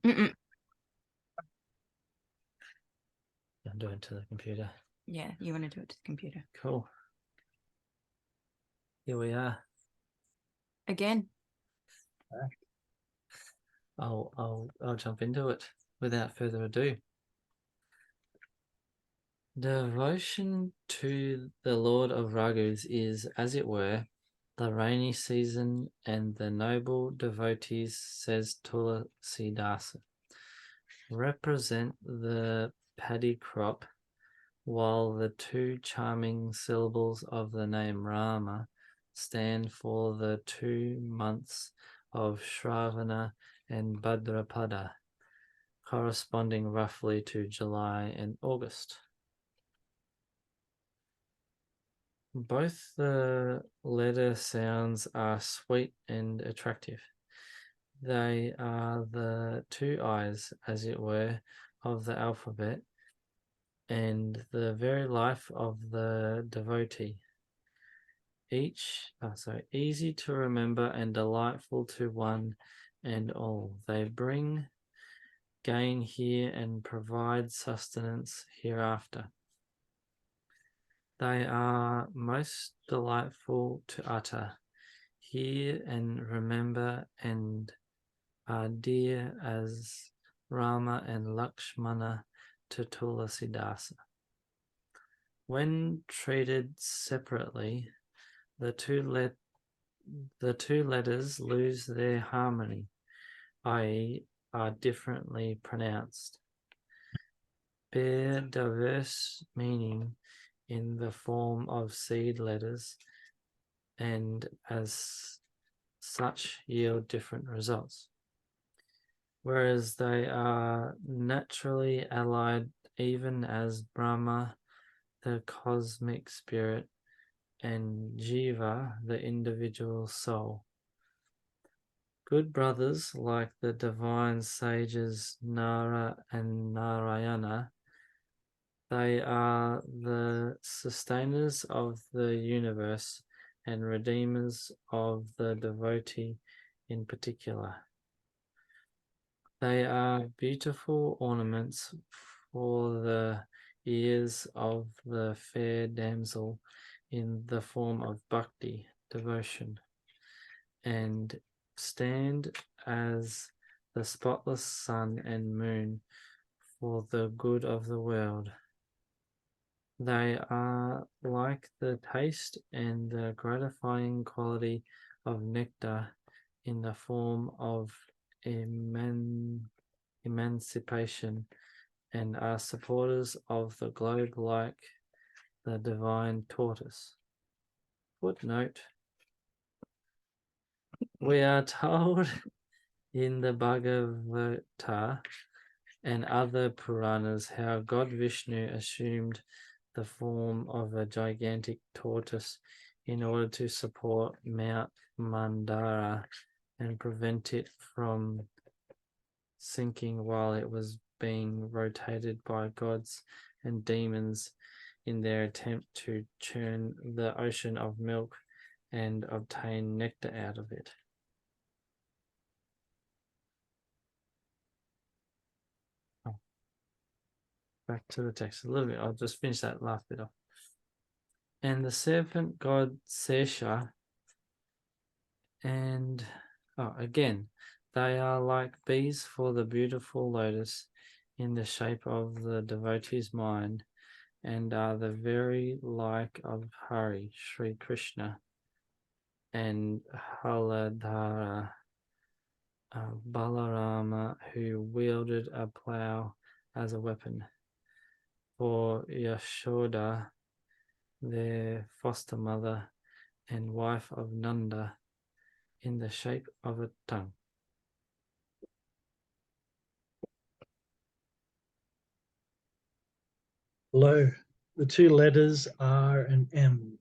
Mm-mm. I'll do it to the computer. Yeah, you want to do it to the computer. Cool. Here we are. Again. I'll jump into it without further ado. Devotion to the Lord of Ragus is, as it were, the rainy season, and the noble devotees, says Tulsidasa, represent the paddy crop, while the two charming syllables of the name Rama stand for the 2 months of Shravana and Bhadrapada, corresponding roughly to July and August. Both the letter sounds are sweet and attractive. They are the two eyes, as it were, of the alphabet, and the very life of the devotee. Easy to remember and delightful to one and all. They bring gain here and provide sustenance hereafter. They are most delightful to utter, hear and remember, and are dear as Rama and Lakshmana to Tulsidasa. When treated separately, the two letters lose their harmony, i.e., are differently pronounced, bear diverse meaning in the form of seed letters, and as such yield different results. Whereas they are naturally allied, even as Brahma, the cosmic spirit, and Jiva, the individual soul. Good brothers, like the divine sages Nara and Narayana, they are the sustainers of the universe and redeemers of the devotee in particular. They are beautiful ornaments for the ears of the fair damsel in the form of bhakti, devotion, and stand as the spotless sun and moon for the good of the world. They are like the taste and the gratifying quality of nectar in the form of emancipation, and are supporters of the globe like the divine tortoise. Footnote: we are told in the Bhagavata and other Puranas how God Vishnu assumed the form of a gigantic tortoise in order to support Mount Mandara and prevent it from sinking while it was being rotated by gods and demons in their attempt to churn the ocean of milk and obtain nectar out of it. Back to the text a little bit. I'll just finish that last bit off. And the serpent god Sesha, and again, they are like bees for the beautiful lotus in the shape of the devotee's mind, and are the very like of Hari, Sri Krishna, and Haladhara, Balarama, who wielded a plough as a weapon, for Yashoda, their foster mother and wife of Nanda, in the shape of a tongue. Below, the two letters R and M,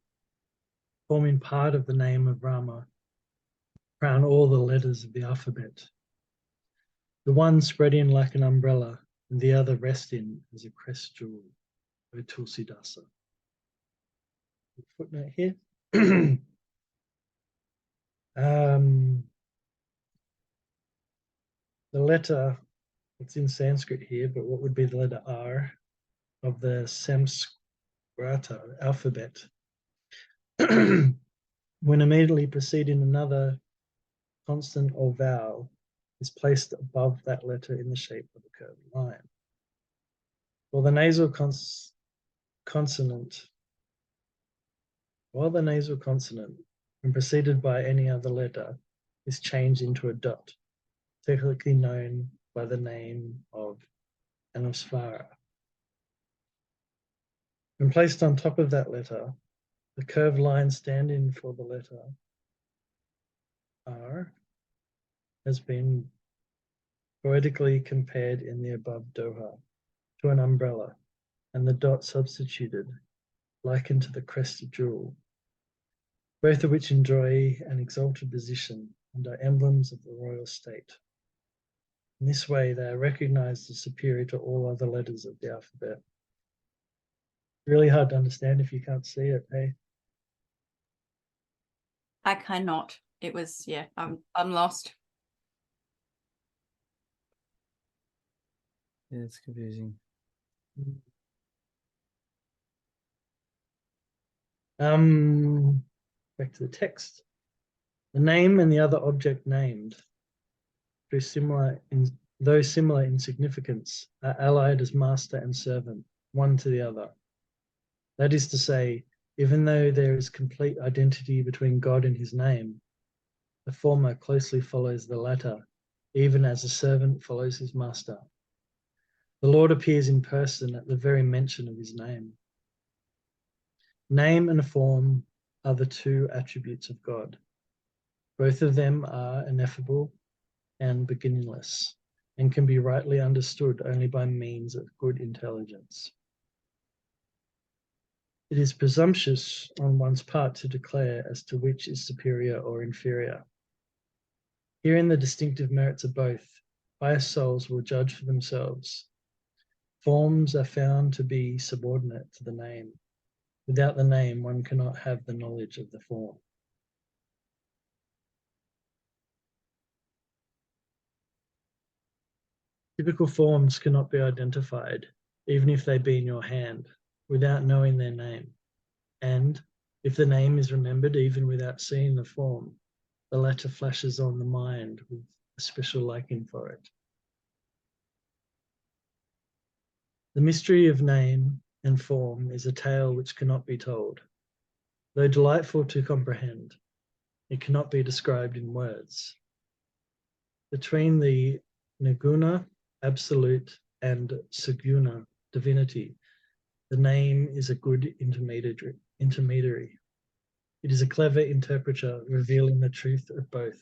forming part of the name of Rama, crown all the letters of the alphabet. The one spreading like an umbrella, and the other resting as a crest jewel, O Tulsidasa. Footnote here. The letter It's in Sanskrit here, but what would be the letter R of the Samskrita alphabet? When immediately preceding another consonant or vowel is placed above that letter in the shape of a curved line. While the nasal consonant, when preceded by any other letter, is changed into a dot, technically known by the name of anusvara. When placed on top of that letter, the curved line standing for the letter R has been poetically compared in the above doha to an umbrella, and the dot substituted, likened to the crested jewel, both of which enjoy an exalted position and are emblems of the royal state. In this way, they are recognized as superior to all other letters of the alphabet. Really hard to understand if you can't see it, hey? I cannot. It was, yeah, I'm lost. Yeah, it's confusing. Back to the text. The name and the other object named, though similar in significance, are allied as master and servant, one to the other. That is to say, even though there is complete identity between God and his name, the former closely follows the latter, even as a servant follows his master. The Lord appears in person at the very mention of his name. Name and form are the two attributes of God. Both of them are ineffable and beginningless, and can be rightly understood only by means of good intelligence. It is presumptuous on one's part to declare as to which is superior or inferior. Herein the distinctive merits of both, pious souls will judge for themselves. Forms are found to be subordinate to the name. Without the name, one cannot have the knowledge of the form. Typical forms cannot be identified, even if they be in your hand, without knowing their name. And if the name is remembered even without seeing the form, the latter flashes on the mind with a special liking for it. The mystery of name and form is a tale which cannot be told. Though delightful to comprehend, it cannot be described in words. Between the nirguna, absolute, and saguna, divinity, the name is a good intermediary. It is a clever interpreter revealing the truth of both.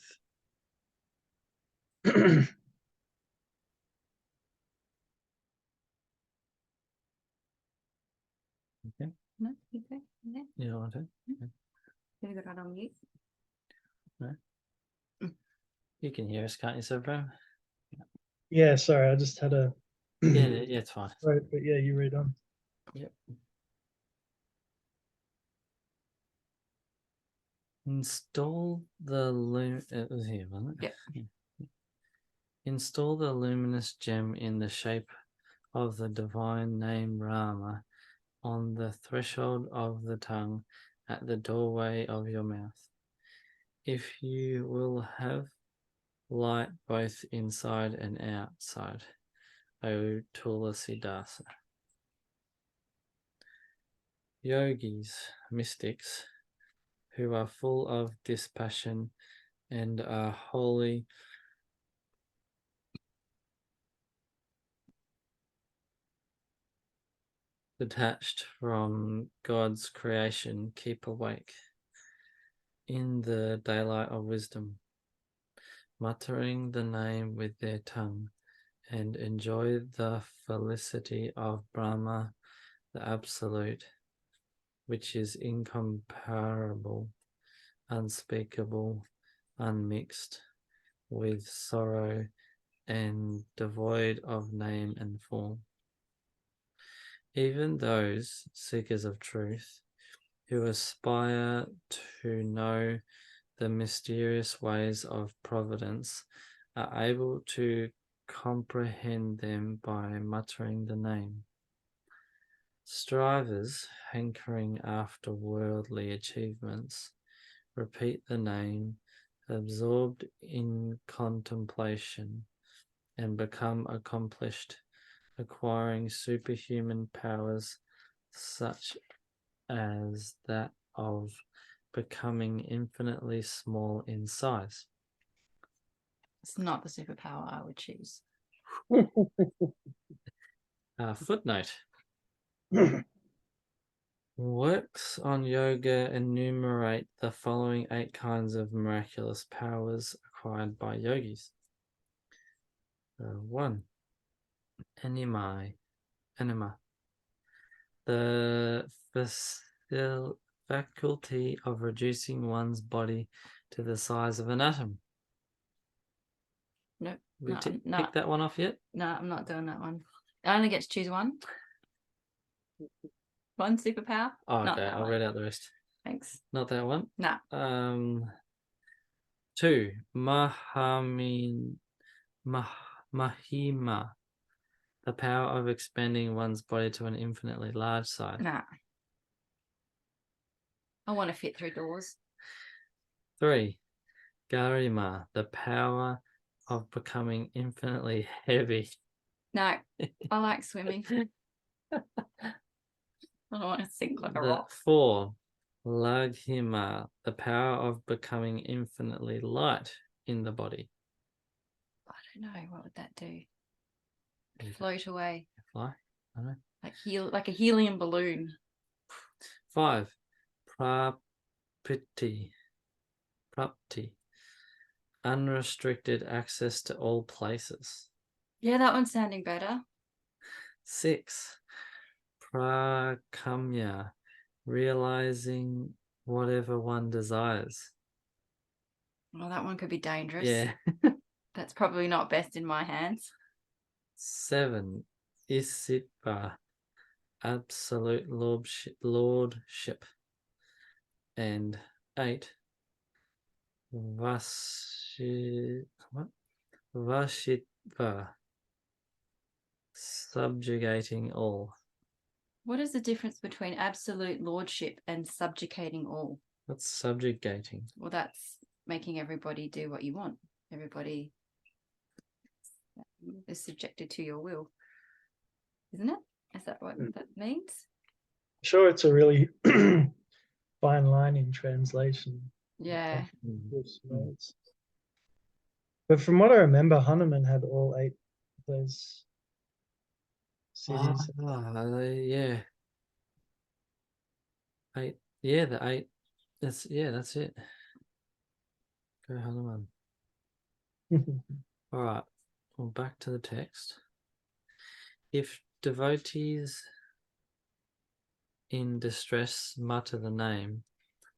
Okay. No, you okay? Yeah. You don't want to? Gonna go right on mute. You can hear us, can't you, sir, bro? Yeah, sorry, I just had a. Yeah, it's fine. Right, but yeah, you read on. Yep. Install the it was here, wasn't it? Yep. Install the luminous gem in the shape of the divine name Rama on the threshold of the tongue at the doorway of your mouth. If you will have light both inside and outside, O Tulasi-dasa. Yogis, mystics, who are full of dispassion and are wholly detached from God's creation, keep awake in the daylight of wisdom, muttering the name with their tongue, and enjoy the felicity of Brahma, the Absolute, which is incomparable, unspeakable, unmixed with sorrow, and devoid of name and form. Even those seekers of truth who aspire to know the mysterious ways of providence are able to comprehend them by muttering the name. Strivers, hankering after worldly achievements, repeat the name, absorbed in contemplation, and become accomplished, acquiring superhuman powers such as that of becoming infinitely small in size. It's not the superpower I would choose. Footnote. Works on yoga enumerate the following 8 kinds of miraculous powers acquired by yogis. 1. Anima. The faculty of reducing one's body to the size of an atom. Nope. We No, picked that one off yet? No, I'm not doing that one. I only get to choose one. One superpower. Oh, Not okay, that I'll one. read out the rest. Thanks. Not that one. Nah. 2. Mahima. The power of expanding one's body to an infinitely large size. Nah. I want to fit through doors. 3. Garima. The power of becoming infinitely heavy. No, I like swimming. I don't want to sink like a rock. 4. Laghima. The power of becoming infinitely light in the body. I don't know. What would that do? You Float away. fly? I don't know. Like a helium balloon. 5. Prapti. Unrestricted access to all places. Yeah, that one's sounding better. 6. Prakamya. Realizing whatever one desires. Well, that one could be dangerous. Yeah. That's probably not best in my hands. 7. Isitva. Absolute lordship. And 8. Vashitva. Subjugating all. What is the difference between absolute lordship and subjugating all? What's subjugating? Well, that's making everybody do what you want. Everybody is subjected to your will, isn't it? Is that what that means? Sure, it's a really fine line in translation. Yeah. Those words. But from what I remember, Hanuman had all 8 of those cities. Yeah. 8. Yeah, the 8. That's it. Go Hanuman. All right. Well, back to the text. If devotees in distress mutter the name,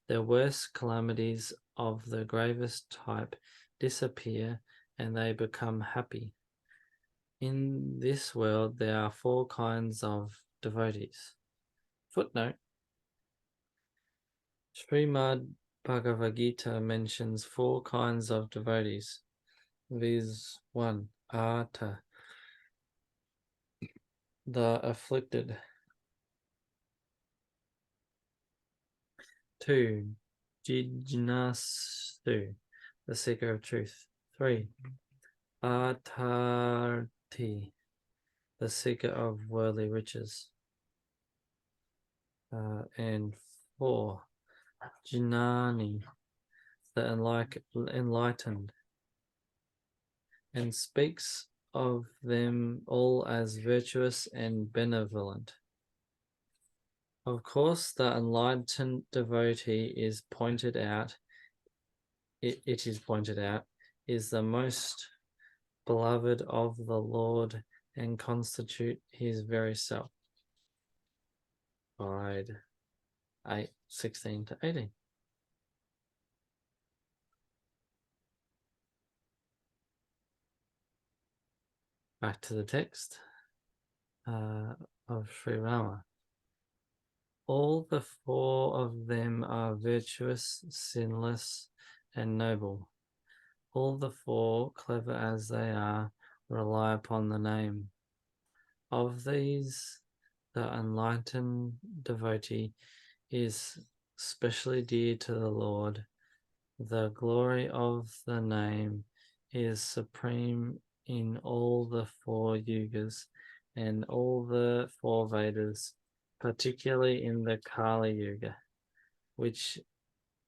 their worst calamities of the gravest type disappear and they become happy. In this world, there are 4 kinds of devotees. Footnote. Srimad Bhagavad Gita mentions 4 kinds of devotees, viz. 1. Arta, the afflicted. 2. Jijnasu, the seeker of truth. 3. Atarti, the seeker of worldly riches. And 4. Jnani, the enlightened, and speaks of them all as virtuous and benevolent. Of course, the enlightened devotee is pointed out. It is pointed out is the most beloved of the Lord and constitute his very self. Guide 8:16 to 18. Back to the text of Sri Rama. All the 4 of them are virtuous, sinless, and noble. All the 4, clever as they are, rely upon the name. Of these, the enlightened devotee is specially dear to the Lord. The glory of the name is supreme in all the 4 yugas and all the 4 Vedas, particularly in the Kali Yuga,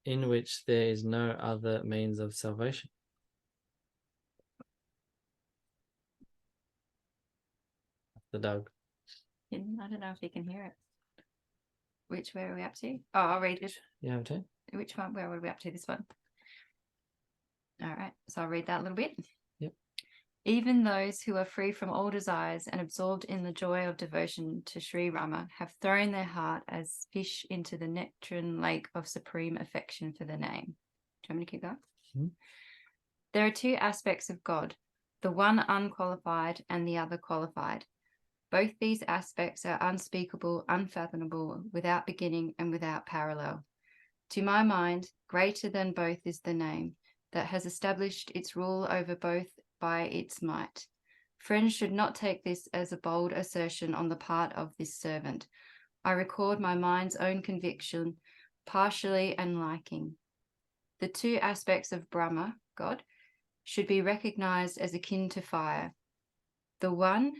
in which there is no other means of salvation. The dog. I don't know if you can hear it. Where are we up to? Oh, I'll read it. You have to? Which one? Where are we up to? This one. All right. So I'll read that a little bit. Yep. Even those who are free from all desires and absorbed in the joy of devotion to Sri Rama have thrown their heart as fish into the nectarine lake of supreme affection for the name. Do you want me to keep going? Mm-hmm. There are 2 aspects of God, the one unqualified and the other qualified. Both these aspects are unspeakable, unfathomable, without beginning and without parallel. To my mind, greater than both is the name that has established its rule over both by its might. Friends should not take this as a bold assertion on the part of this servant. I record my mind's own conviction, partially and liking. The 2 aspects of Brahma, God, should be recognized as akin to fire. The one,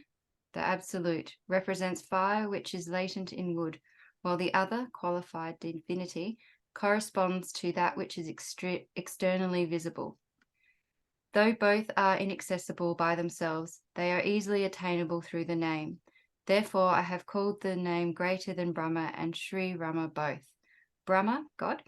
the absolute, represents fire which is latent in wood, while the other, qualified divinity, corresponds to that which is externally visible. Though both are inaccessible by themselves, they are easily attainable through the name. Therefore, I have called the name greater than Brahma and Sri Rama both. Brahma, God,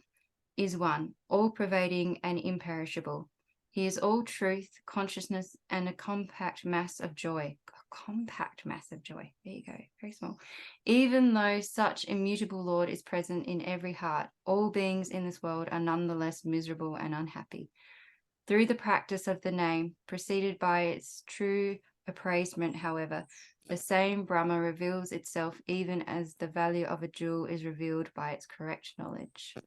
is one, all-pervading and imperishable. He is all truth, consciousness, and a compact mass of joy. Compact mass of joy. There you go. Very small. Even though such immutable Lord is present in every heart, all beings in this world are nonetheless miserable and unhappy. Through the practice of the name, preceded by its true appraisement, however, the same Brahma reveals itself even as the value of a jewel is revealed by its correct knowledge. Would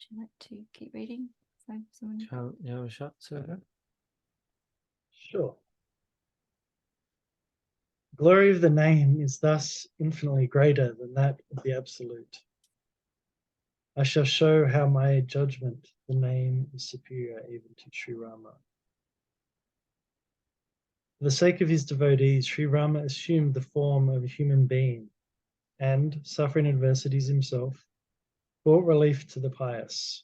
you like to keep reading? You have a shot, sir? Sure. Glory of the name is thus infinitely greater than that of the absolute. I shall show how my judgment, the name is superior even to Sri Rama. For the sake of his devotees, Sri Rama assumed the form of a human being and, suffering adversities himself, brought relief to the pious.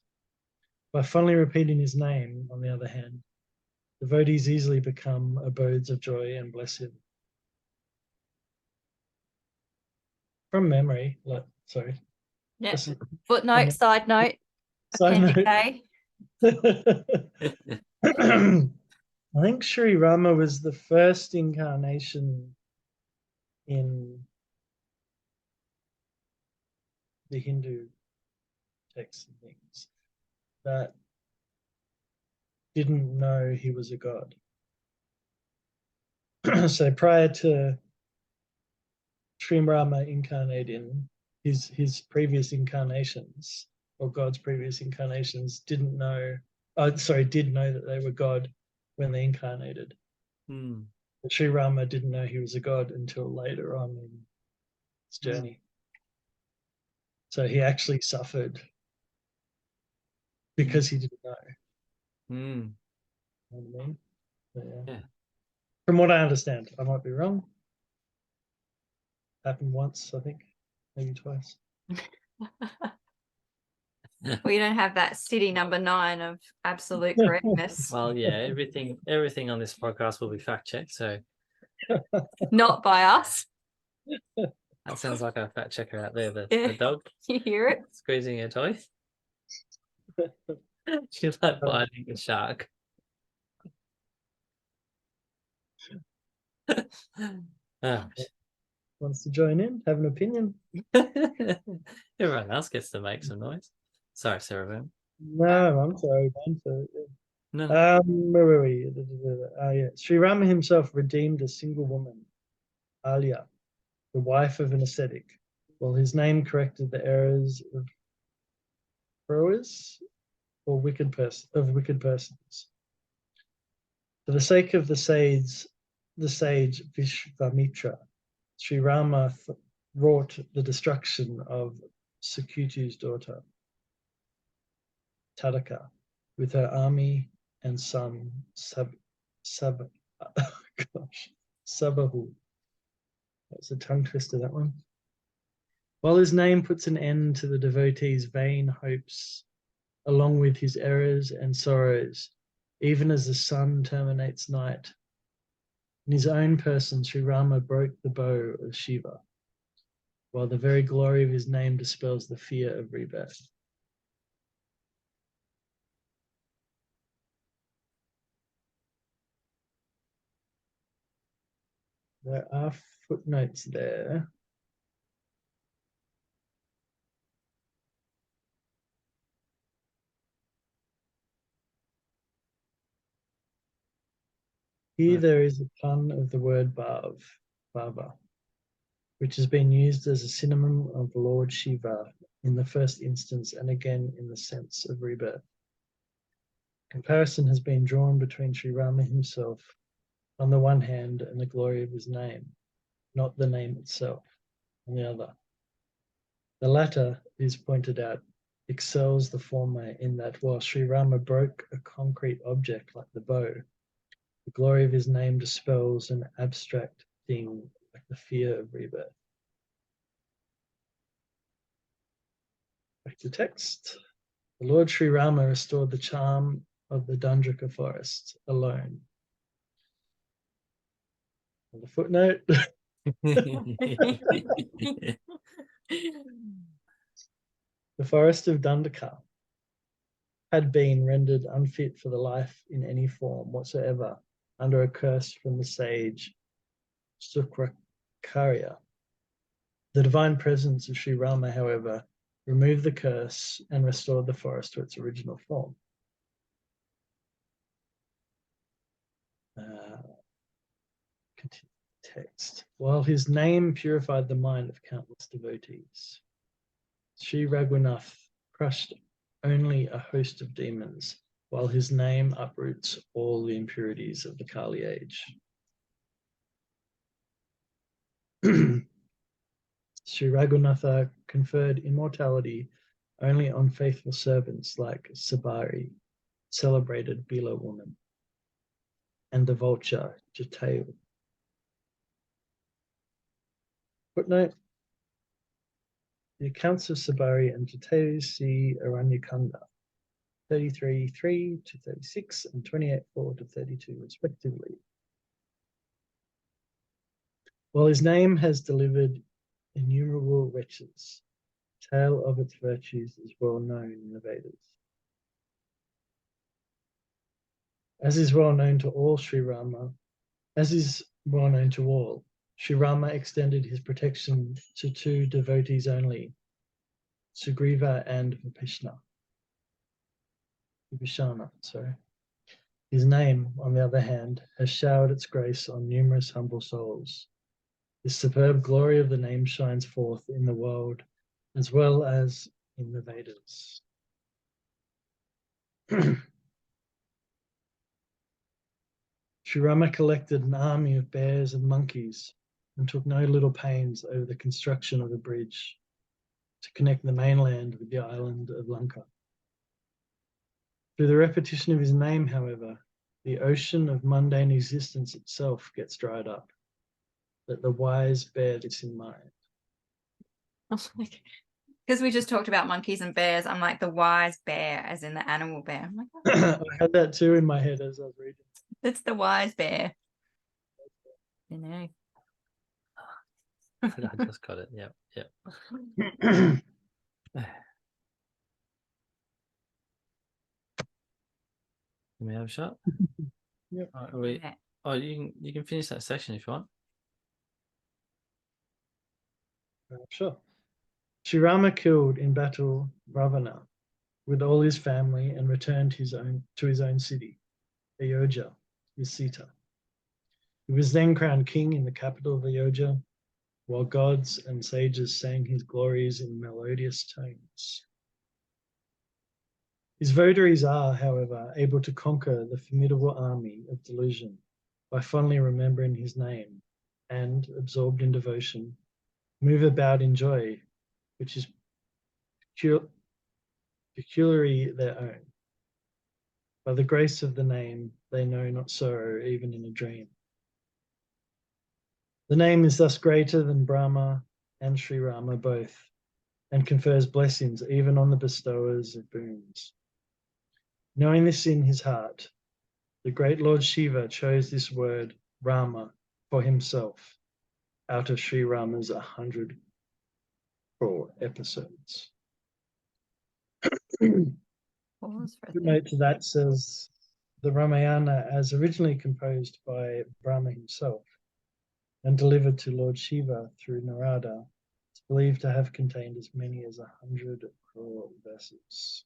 By fondly repeating his name, on the other hand, devotees easily become abodes of joy and blessing. From memory, sorry. Yeah. Listen, Footnote, side note, side Appendix note. A. I think Sri Rama was the first incarnation in the Hindu texts and things that didn't know he was a god. So prior to Sri Rama incarnating, his previous incarnations, or God's previous incarnations, did know that they were God when they incarnated. But Sri Rama didn't know he was a god until later on in his journey. So he actually suffered because he didn't know. You know what I mean? But Yeah. From what I understand, I might be wrong. Happened once, I think, maybe twice. We don't have that city number 9 of absolute correctness. Well, yeah, everything on this podcast will be fact checked. So Not by us. that sounds like a fact checker out there. The Yeah. dog You hear it? squeezing her toy. She's like biting a shark. Wants to join in, have an opinion? Everyone else gets to make some noise. Sorry, Sarah. No, I'm sorry, man. No. Where were we? Yeah. Sri Rama himself redeemed a single woman, Alia, the wife of an ascetic, while his name corrected the errors of wicked persons. For the sake of the sage Vishvamitra, Sri Rama wrought the destruction of Sukutu's daughter, Tadaka, with her army and son Sabahu. That's a tongue twister, that one. While his name puts an end to the devotee's vain hopes, along with his errors and sorrows, even as the sun terminates night, in his own person, Sri Rama broke the bow of Shiva, while the very glory of his name dispels the fear of rebirth. There are footnotes there. Here there is a pun of the word Bhava, which has been used as a synonym of Lord Shiva in the first instance and again in the sense of rebirth. Comparison has been drawn between Sri Rama himself on the one hand and the glory of his name, not the name itself, on the other. The latter, it is pointed out, excels the former in that while Sri Rama broke a concrete object like the bow, the glory of his name dispels an abstract thing like the fear of rebirth. Back to text. The Lord Sri Rama restored the charm of the Dandraka forest alone. And the footnote. The forest of Dandaka had been rendered unfit for the life in any form whatsoever under a curse from the sage Sukrakarya. The divine presence of Sri Rama, however, removed the curse and restored the forest to its original form. Continue text. While his name purified the mind of countless devotees, Sri Raghunath crushed only a host of demons, while his name uproots all the impurities of the Kali age. Sri Raghunatha conferred immortality only on faithful servants like Sabari, celebrated Bila woman, and the vulture Jatayu. Footnote: the accounts of Sabari and Jatayu see Aranyakanda 33:3 to 36 and 28:4 to 32 respectively. While his name has delivered innumerable wretches, the tale of its virtues is well known in the Vedas. As is well known to all, Sri Rama extended his protection to two devotees only, Sugriva and Vibhishana. His name, on the other hand, has showered its grace on numerous humble souls. The superb glory of the name shines forth in the world as well as in the Vedas. Sri Rama collected an army of bears and monkeys and took no little pains over the construction of a bridge to connect the mainland with the island of Lanka. Through the repetition of his name, however, the ocean of mundane existence itself gets dried up. Let the wise bear this in mind. Because we just talked about monkeys and bears, I'm like the wise bear, as in the animal bear. I'm like, I had that too in my head as I was reading. it's the wise bear. You know. I just got it. Yep. Can we have a shot? Yep. Okay. You can finish that section if you want. Sure. Sri Rama killed in battle Ravana with all his family and returned to his own city, Ayodhya, with Sita. He was then crowned king in the capital of Ayodhya, while gods and sages sang his glories in melodious tones. His votaries are, however, able to conquer the formidable army of delusion by fondly remembering his name and, absorbed in devotion, move about in joy, which is peculiarly their own. By the grace of the name, they know not sorrow even in a dream. The name is thus greater than Brahma and Sri Rama both, and confers blessings even on the bestowers of boons. Knowing this in his heart, the great Lord Shiva chose this word Rama for himself out of Sri Rama's 100 crore episodes. Pause for a Footnote to that says the Ramayana, as originally composed by Brahma himself and delivered to Lord Shiva through Narada, is believed to have contained as many as 100 crore verses.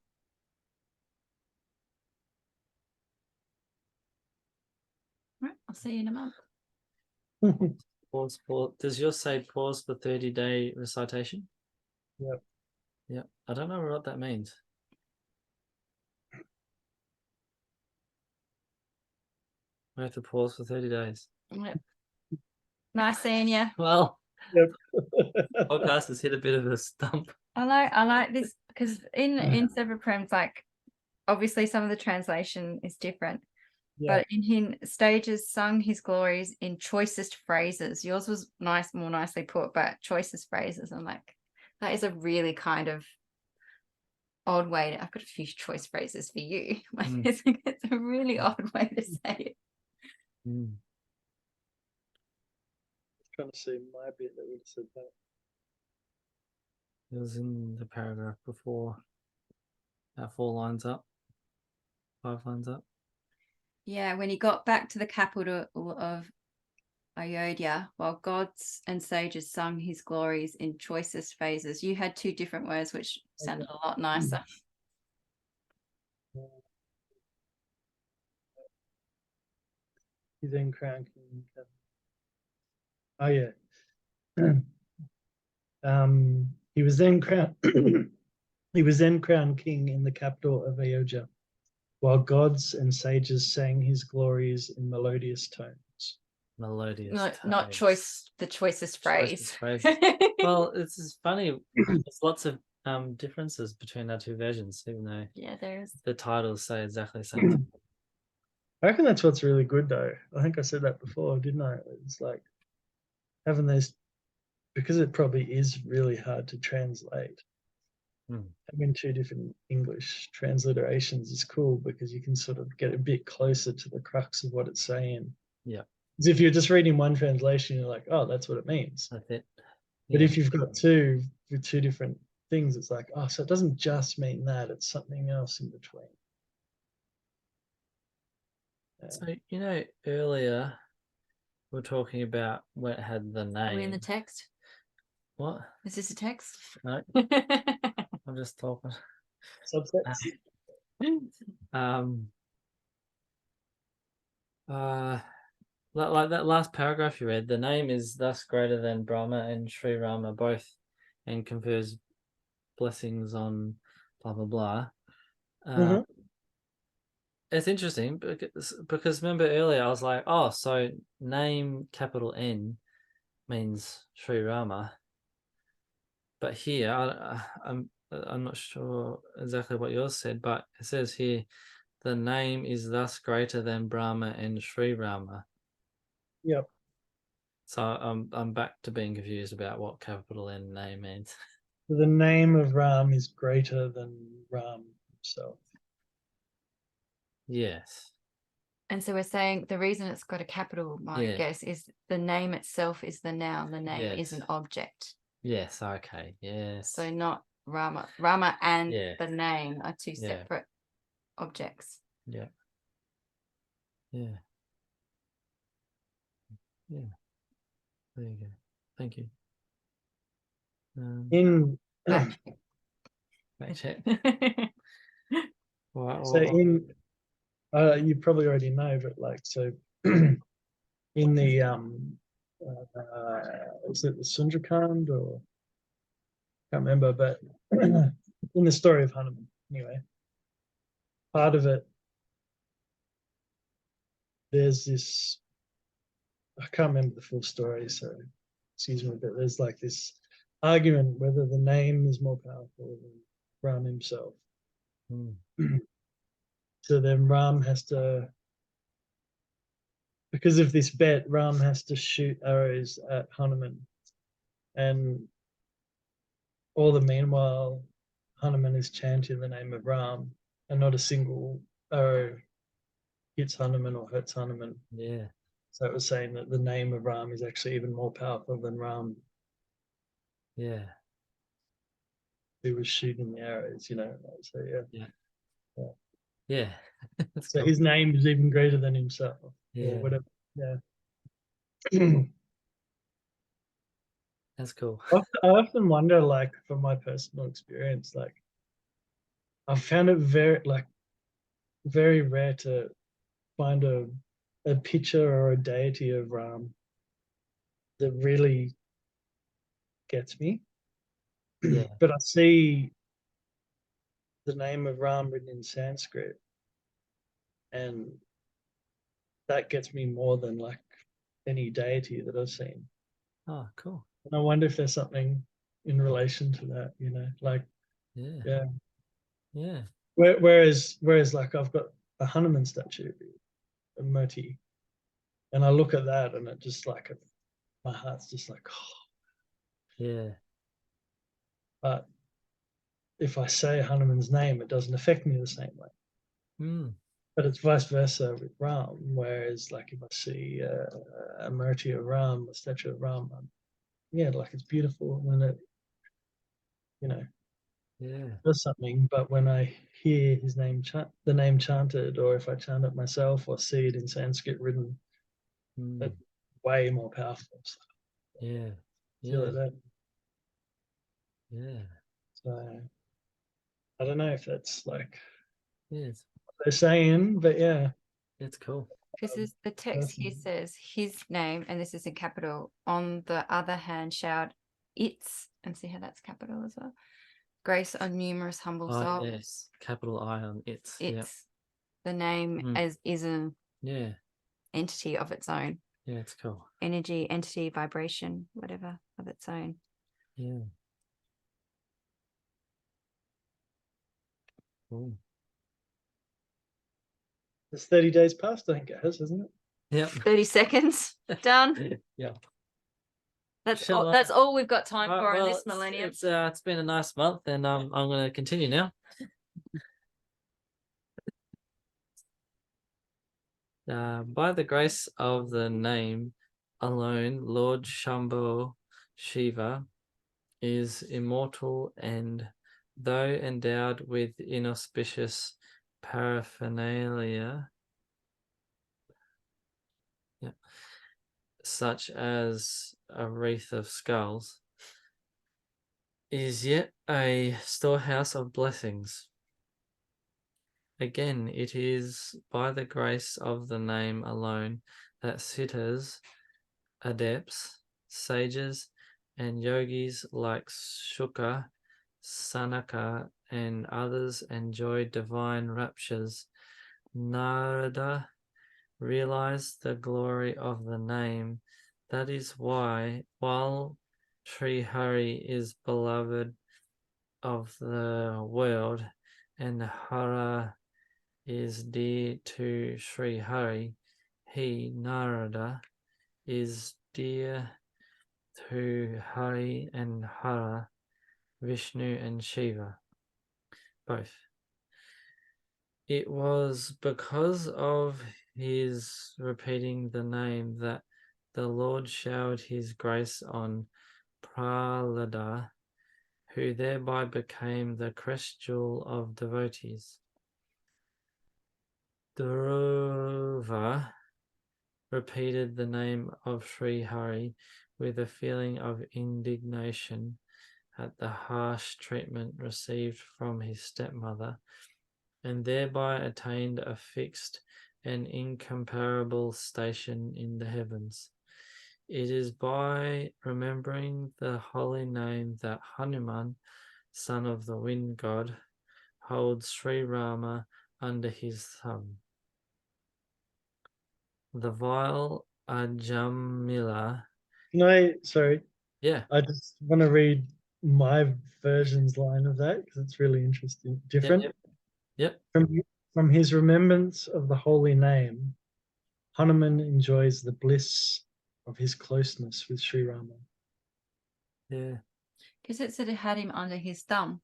Right, I'll see you in a month. Pause. Does yours say pause for 30-day recitation? Yep. Yep. I don't know what that means. We have to pause for 30 days. Yep. Nice seeing you. Well, Yep. podcast has hit a bit of a stump. I like this because in Sevaprem's, like, obviously some of the translation is different, Yeah. but in him Stages sung his glories in choicest phrases. Yours was more nicely put, but choicest phrases. I'm like, that is a really kind of odd way I've got a few choice phrases for you. Like, it's a really odd way to say it. Mm. Trying to see my bit that would have said that. It was in the paragraph before. About 4 lines up. 5 lines up. Yeah, when he got back to the capital of Ayodhya, while gods and sages sung his glories in choicest phases. You had 2 different words which sounded a lot nicer. He then crowned king. Oh yeah. He was then crowned. He was then crowned king in the capital of Ayodhya, while gods and sages sang his glories in melodious tones. Melodious. Not tones. choice, the choicest phrase. Choicest phrase. Well, it's funny. There's lots of differences between our 2 versions, even though Yeah, there's. the titles say exactly the same thing. I reckon that's what's really good, though. I think I said that before, didn't I? It's like having those, because it probably is really hard to translate. Having 2 different English transliterations is cool because you can sort of get a bit closer to the crux of what it's saying. Yeah. Because if you're just reading one translation, you're like, oh, that's what it means. That's it. But Yeah. if you've got 2 with 2 different things, it's like, oh, so it doesn't just mean that, it's something else in between. Yeah. So, earlier we were talking about when it had the name. Are we in the text? What? Is this a text? No, I'm just talking. Subsets? Like that last paragraph you read, the name is thus greater than Brahma and Sri Rama both, and confers blessings on blah blah blah. It's interesting because remember earlier I was like, oh, so name capital N means Sri Rama, but here I'm not sure exactly what yours said, but it says here the name is thus greater than Brahma and Sri Rama. Yep. So I'm back to being confused about what capital N name means. So the name of Ram is greater than Ram himself. Yes. And so we're saying the reason it's got a capital, my guess, is the name itself is the noun. The name is an object. Yes. Okay. Yes. So not Rama. Rama and Yeah. the name are 2 separate objects. Yeah. Yeah. Yeah. There you go. Thank you. In Fact check. so in you probably already know, but like so in the is it the Sundarakand or can't remember, but in the story of Hanuman anyway, part of it, there's this, I can't remember the full story, so excuse me, but there's like this argument whether the name is more powerful than Ram himself. Mm. So then Ram has to, because of this bet, Ram has to shoot arrows at Hanuman. And all the meanwhile, Hanuman is chanting the name of Ram, and not a single arrow hits Hanuman or hurts Hanuman. Yeah. So it was saying that the name of Ram is actually even more powerful than Ram, Yeah. who was shooting the arrows, you know. So yeah. Yeah. That's So cool. his name is even greater than himself, Yeah. or whatever. Yeah. That's cool. I often wonder, like, from my personal experience, like, I found it very rare to find a picture or a deity of Ram that really gets me. Yeah. But I see the name of Ram written in Sanskrit, and that gets me more than like any deity that I've seen. Oh, cool. And I wonder if there's something in relation to that, you know, like, Yeah. yeah. Yeah. Whereas like I've got a Hanuman statue, a Murti, and I look at that and it just like, my heart's just like, oh. Yeah. But if I say Hanuman's name, it doesn't affect me the same way. Mm. But it's vice versa with Ram. Whereas, like, if I see a Murti of Ram, a statue of Ram, yeah, like it's beautiful when it, you know, Yeah. does something. But when I hear his name, the name chanted, or if I chant it myself or see it in Sanskrit written, Mm. it's way more powerful. So Yeah. I feel Yeah. like that. Yeah. So I don't know if that's like Yeah. what they're saying, but yeah. It's cool. This is the text here says his name, and this is in capital. On the other hand, shout its, and see how that's capital as well. Grace on numerous humble Oh, souls. yes. Capital I on its. It's Yeah. the name Mm. as is an Yeah. entity of its own. Yeah. It's cool. Energy, entity, vibration, whatever of its own. Yeah. Cool. It's 30 days past, I think it has, isn't it? Yep. 30 seconds. Done. Yeah. That's Shall I- that's all we've got time Right, for in well, this millennium. it's been a nice month, and I'm going to continue now. By the grace of the name alone, Lord Shambhu Shiva is immortal, and though endowed with inauspicious paraphernalia, such as a wreath of skulls, is yet a storehouse of blessings. Again, it is by the grace of the name alone that sitters, adepts, sages, and yogis like Shuka, Sanaka, and others enjoy divine raptures. Narada realized the glory of the name. That is why, while Sri Hari is beloved of the world, and Hara is dear to Sri Hari, he, Narada, is dear to Hari and Hara, Vishnu and Shiva, both. It was because of his repeating the name that the Lord showered his grace on Prahlada, who thereby became the crest jewel of devotees. Dhruva repeated the name of Sri Hari with a feeling of indignation at the harsh treatment received from his stepmother, and thereby attained a fixed and incomparable station in the heavens. It is by remembering the holy name that Hanuman, son of the wind god, holds Sri Rama under his thumb. The vile Ajamila. Sorry, Yeah. I just want to read my version's line of that because it's really interesting. Different. Yep. From his remembrance of the holy name, Hanuman enjoys the bliss of his closeness with Sri Rama. Yeah. Because it said it had him under his thumb.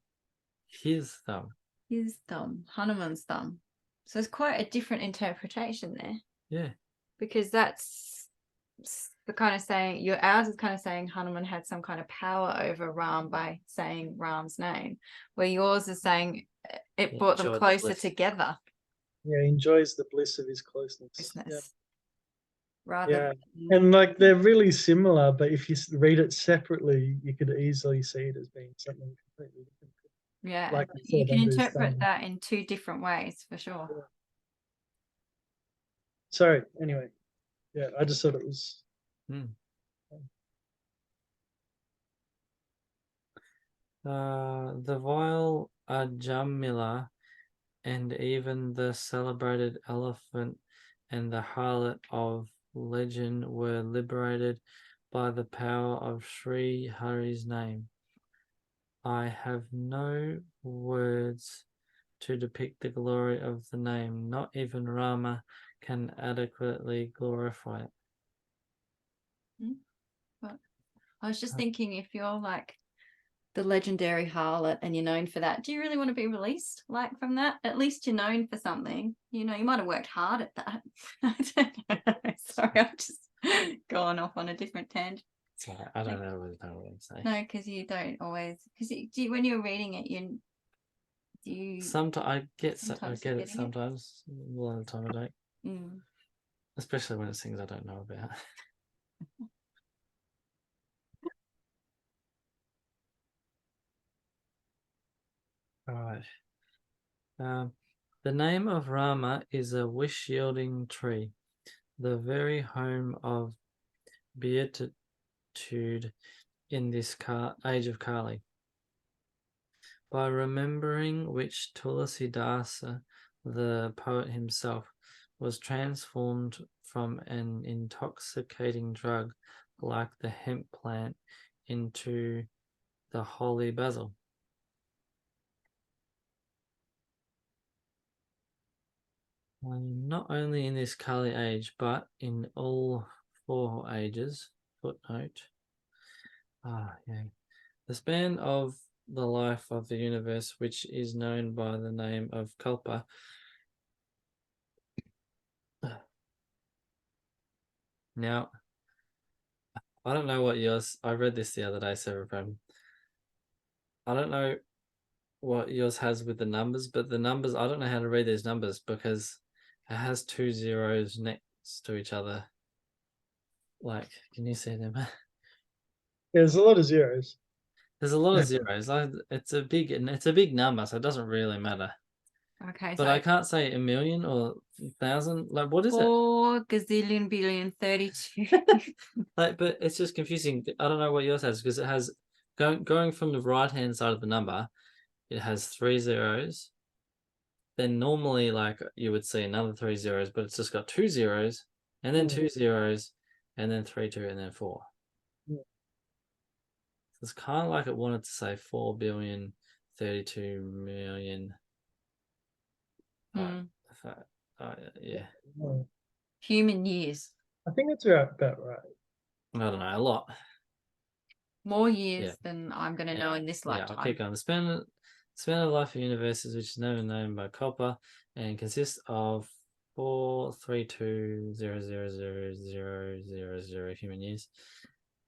His thumb. His thumb, Hanuman's thumb. So it's quite a different interpretation there, Yeah. because that's the kind of saying ours is kind of saying Hanuman had some kind of power over Ram by saying Ram's name, where yours is saying it Yeah, brought them enjoyed the closer bliss. together. Yeah, he enjoys the bliss of his closeness. Business. Yeah. Rather And like they're really similar, but if you read it separately, you could easily see it as being something completely different. yeah, Like I you said, can under his interpret thumb. that in two different ways for sure. Yeah. Sorry, anyway. Yeah, I just thought it was. The vile Ajamila and even the celebrated elephant and the harlot of legend were liberated by the power of Sri Hari's name. I have no words to depict the glory of the name. Not even Rama can adequately glorify it. But I was just thinking, if you're like the legendary harlot and you're known for that, do you really want to be released like from that? At least you're known for something. You know, you might have worked hard at that. I don't know. Sorry, I'm just going off on a different tangent. Sorry, I don't know what I'm saying. No, because you don't always, because when you're reading it, you Sometimes I get sometimes it getting it. sometimes. A lot of the time I don't. Mm. Especially when it's things I don't know about. All right. The name of Rama is a wish-yielding tree, the very home of beatitude in this age of Kali. By remembering which Tulasidasa, the poet himself, was transformed from an intoxicating drug like the hemp plant into the holy basil. Not only in this Kali age, but in all 4 ages. Footnote. The span of the life of the universe, which is known by the name of Kalpa, now, I don't know what yours. I read this the other day, Severbrand. I don't know what yours has with the numbers, but the numbers, I don't know how to read these numbers because it has 2 zeros next to each other. Like, can you see them? There's a lot of zeros. There's a lot of zeros. It's a big number, so it doesn't really matter. Okay, But so I can't say a million or 1,000. Like, what is it? 4 gazillion billion 32. Like, but it's just confusing. I don't know what yours has because it has going from the right hand side of the number, it has 3 zeros. Then normally, like you would see another 3 zeros, but it's just got 2 zeros, and then 2 zeros, and then 3, 2, and then 4. Yeah. So it's kind of like it wanted to say 4 billion 32 million. Yeah. Human years. I think that's about right. I don't know, a lot. More years than I'm going to know in this lifetime. Yeah, I'll keep going. The span of life of universes, which is known by Kalpa, and consists of 432,000,000 human years,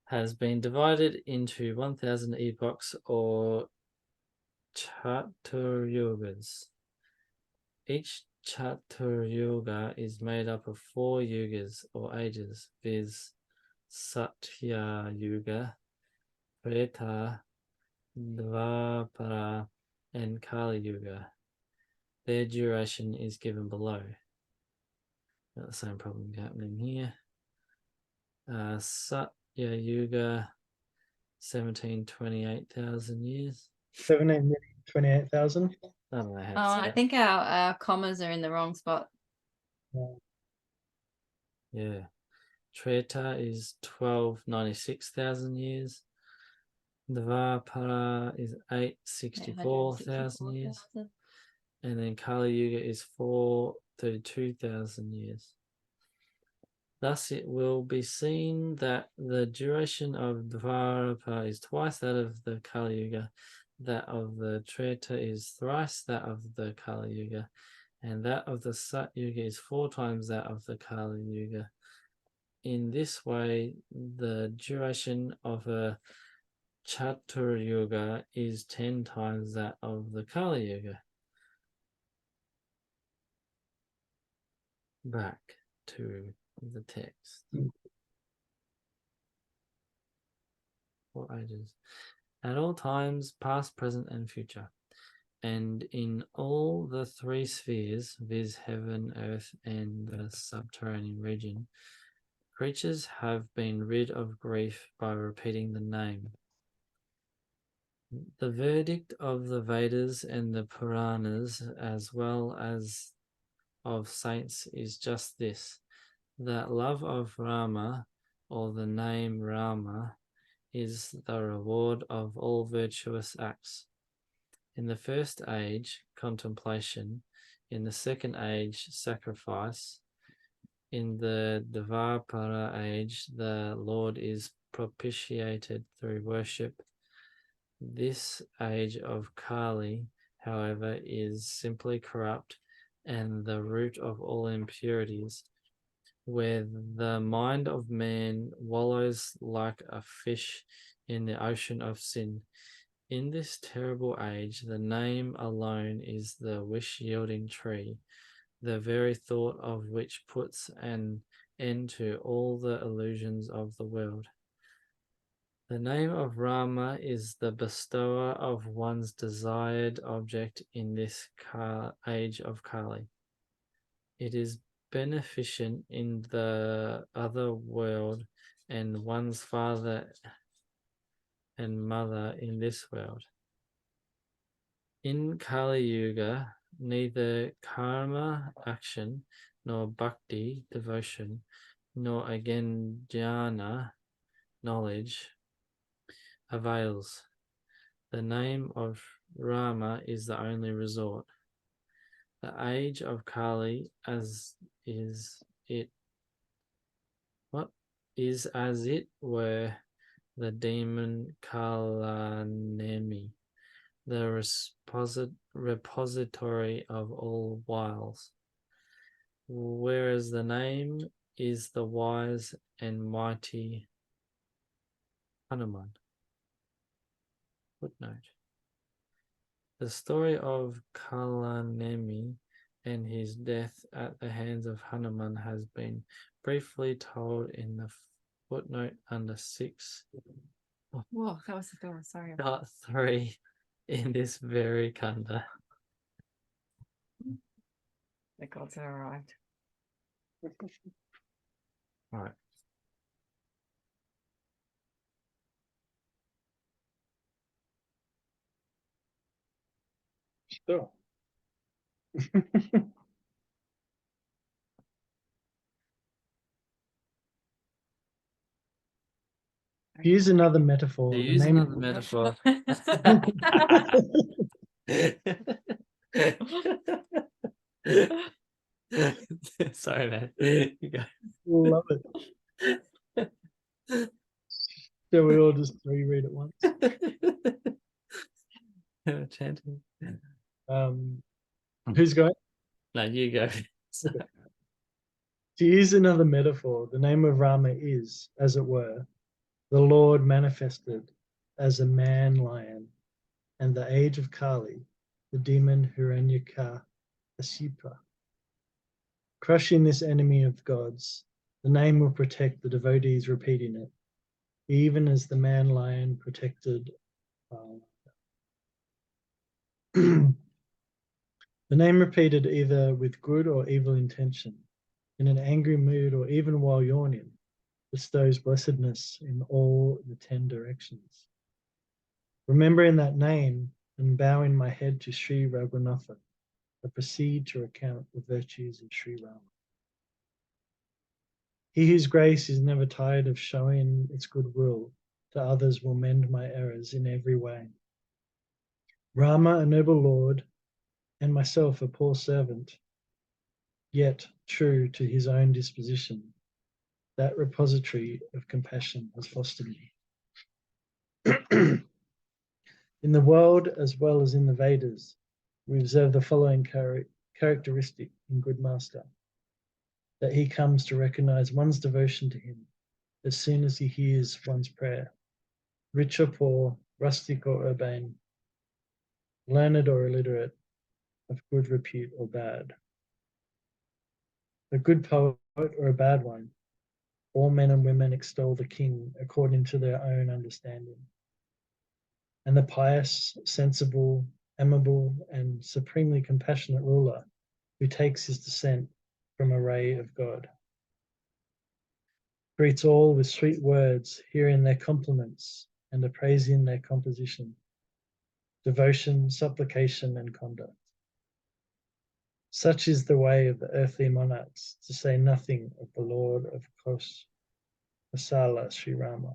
has been divided into 1,000 epochs or Chaturyugas. Each Chaturyuga is made up of 4 yugas or ages, viz. Satya Yuga, Treta, Dvapara, and Kali Yuga. Their duration is given below. Got the same problem happening here. Satya Yuga, 1728,000 years. 17,028,000. I don't know how to Oh, say I it. think our commas are in the wrong spot. Yeah. Treta is 1296,000 years. Dvapara is 864,000 years. 864,000. And then Kali Yuga is 432,000 years. Thus, it will be seen that the duration of Dvapara is twice that of the Kali Yuga, that of the Treta is thrice that of the Kali Yuga, and that of the Sat Yuga is 4 times that of the Kali Yuga. In this way, the duration of a Chatur Yuga is 10 times that of the Kali Yuga. Back to the text. 4 ages. At all times, past, present, and future, and in all the 3 spheres, viz., heaven, earth, and the subterranean region, creatures have been rid of grief by repeating the name. The verdict of the Vedas and the Puranas, as well as of saints, is just this, that love of Rama, or the name Rama, is the reward of all virtuous acts. In the first age, contemplation; in the second age, sacrifice; in the Dvapara age, the Lord is propitiated through worship. This age of Kali, however, is simply corrupt and the root of all impurities, where the mind of man wallows like a fish in the ocean of sin. In this terrible age, the name alone is the wish-yielding tree, the very thought of which puts an end to all the illusions of the world. The name of Rama is the bestower of one's desired object in this age of Kali. It is beneficent in the other world and one's father and mother in this world. In Kali Yuga, neither karma, action, nor bhakti, devotion, nor again jnana, knowledge, avails. The name of Rama is the only resort. The age of Kali as it were the demon Kalanemi, the repository of all wiles, whereas the name is the wise and mighty Hanuman. Footnote. The story of Kalanemi and his death at the hands of Hanuman has been briefly told in the footnote under 6. Whoa, that was the door. Sorry. Part 3 in this very kanda. The gods have arrived. All right. Sure. Use another metaphor. To The use name another metaphor. Sorry, man. You go. Love it. So we all just reread it once. Chanting. Who's going? No, you go. To use another metaphor, the name of Rama is, as it were, the Lord manifested as a man lion, and the age of Kali, the demon Hiranyaka Kashipa. Crushing this enemy of gods, the name will protect the devotees repeating it, even as the man lion protected. The name repeated either with good or evil intention, in an angry mood, or even while yawning, bestows blessedness in all the 10 directions. Remembering that name and bowing my head to Sri Raghunatha, I proceed to recount the virtues of Sri Rama. He whose grace is never tired of showing its goodwill to others will mend my errors in every way. Rama, a noble lord, and myself a poor servant, yet true to his own disposition, that repository of compassion has fostered me. In the world, as well as in the Vedas, we observe the following characteristic in good master, that he comes to recognize one's devotion to him as soon as he hears one's prayer, rich or poor, rustic or urbane, learned or illiterate, of good repute or bad. A good poet or a bad one, all men and women extol the king according to their own understanding. And the pious, sensible, amiable, and supremely compassionate ruler who takes his descent from a ray of God. Greets all with sweet words, hearing their compliments and appraising their composition, devotion, supplication, and conduct. Such is the way of the earthly monarchs, to say nothing of the Lord of Kosala, Sri Rama,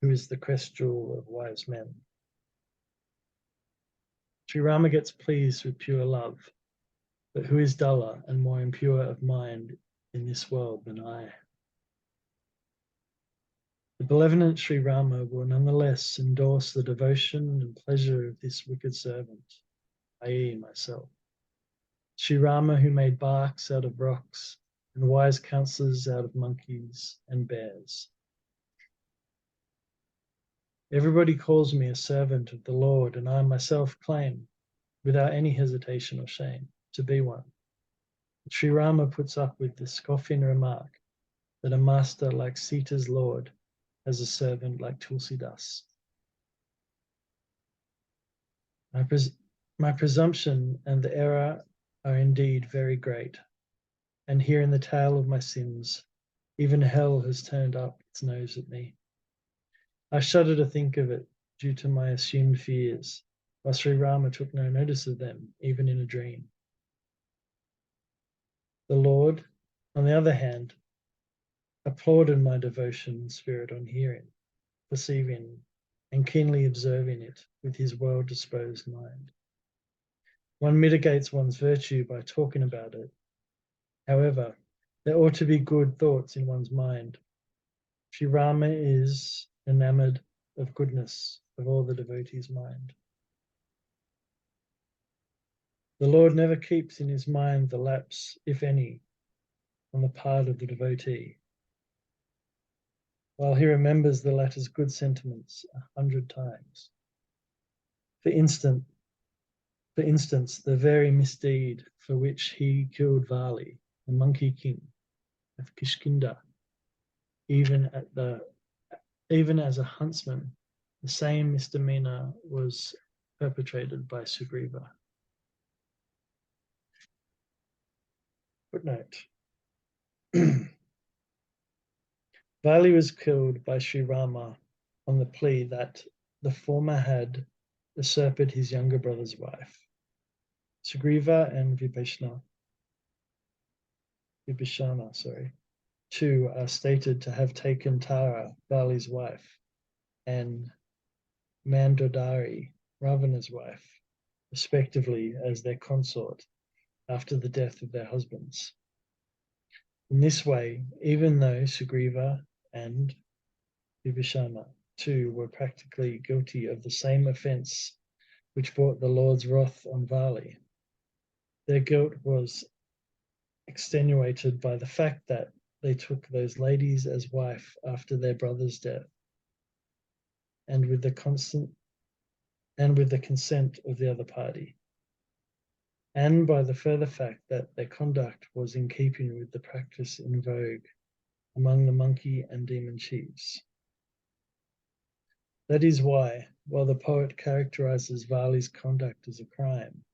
who is the crest jewel of wise men. Sri Rama gets pleased with pure love, but who is duller and more impure of mind in this world than I? The benevolent Sri Rama will nonetheless endorse the devotion and pleasure of this wicked servant, i.e. myself. Sri Rama, who made barks out of rocks and wise counselors out of monkeys and bears. Everybody calls me a servant of the Lord, and I myself claim, without any hesitation or shame, to be one. Sri Rama puts up with the scoffing remark that a master like Sita's Lord has a servant like Tulsidas. My presumption and the error are indeed very great, and here in the tale of my sins, even hell has turned up its nose at me. I shudder to think of it due to my assumed fears, while Sri Rama took no notice of them, even in a dream. The Lord, on the other hand, applauded my devotion and spirit on hearing, perceiving, and keenly observing it with his well-disposed mind. One mitigates one's virtue by talking about it. However, there ought to be good thoughts in one's mind. Sri Rama is enamored of goodness of all the devotee's mind. The Lord never keeps in his mind the lapse, if any, on the part of the devotee, while he remembers the latter's good sentiments 100 times. For instance, the very misdeed for which he killed Vali, the monkey king of Kishkinda, even as a huntsman, the same misdemeanor was perpetrated by Sugriva. Footnote. Vali was killed by Sri Rama on the plea that the former had usurped his younger brother's wife. Sugriva and Vibhishana, too, are stated to have taken Tara, Vali's wife, and Mandodari, Ravana's wife, respectively, as their consort after the death of their husbands. In this way, even though Sugriva and Vibhishana too were practically guilty of the same offence which brought the Lord's wrath on Vali, their guilt was extenuated by the fact that they took those ladies as wife after their brother's death, and with the consent of the other party, and by the further fact that their conduct was in keeping with the practice in vogue among the monkey and demon chiefs. That is why, while the poet characterizes Vali's conduct as a crime,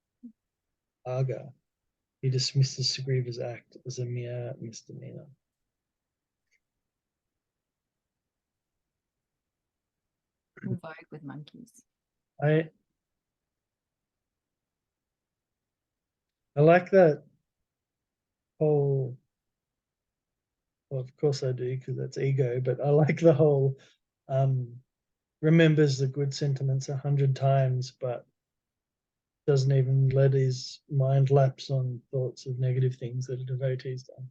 Aga, he dismisses Sugriva's act as a mere misdemeanor. In vogue with monkeys. I I like that whole, well, of course I do, because that's ego, but I like the whole remembers the good sentiments 100 times, but doesn't even let his mind lapse on thoughts of negative things that a devotee's done.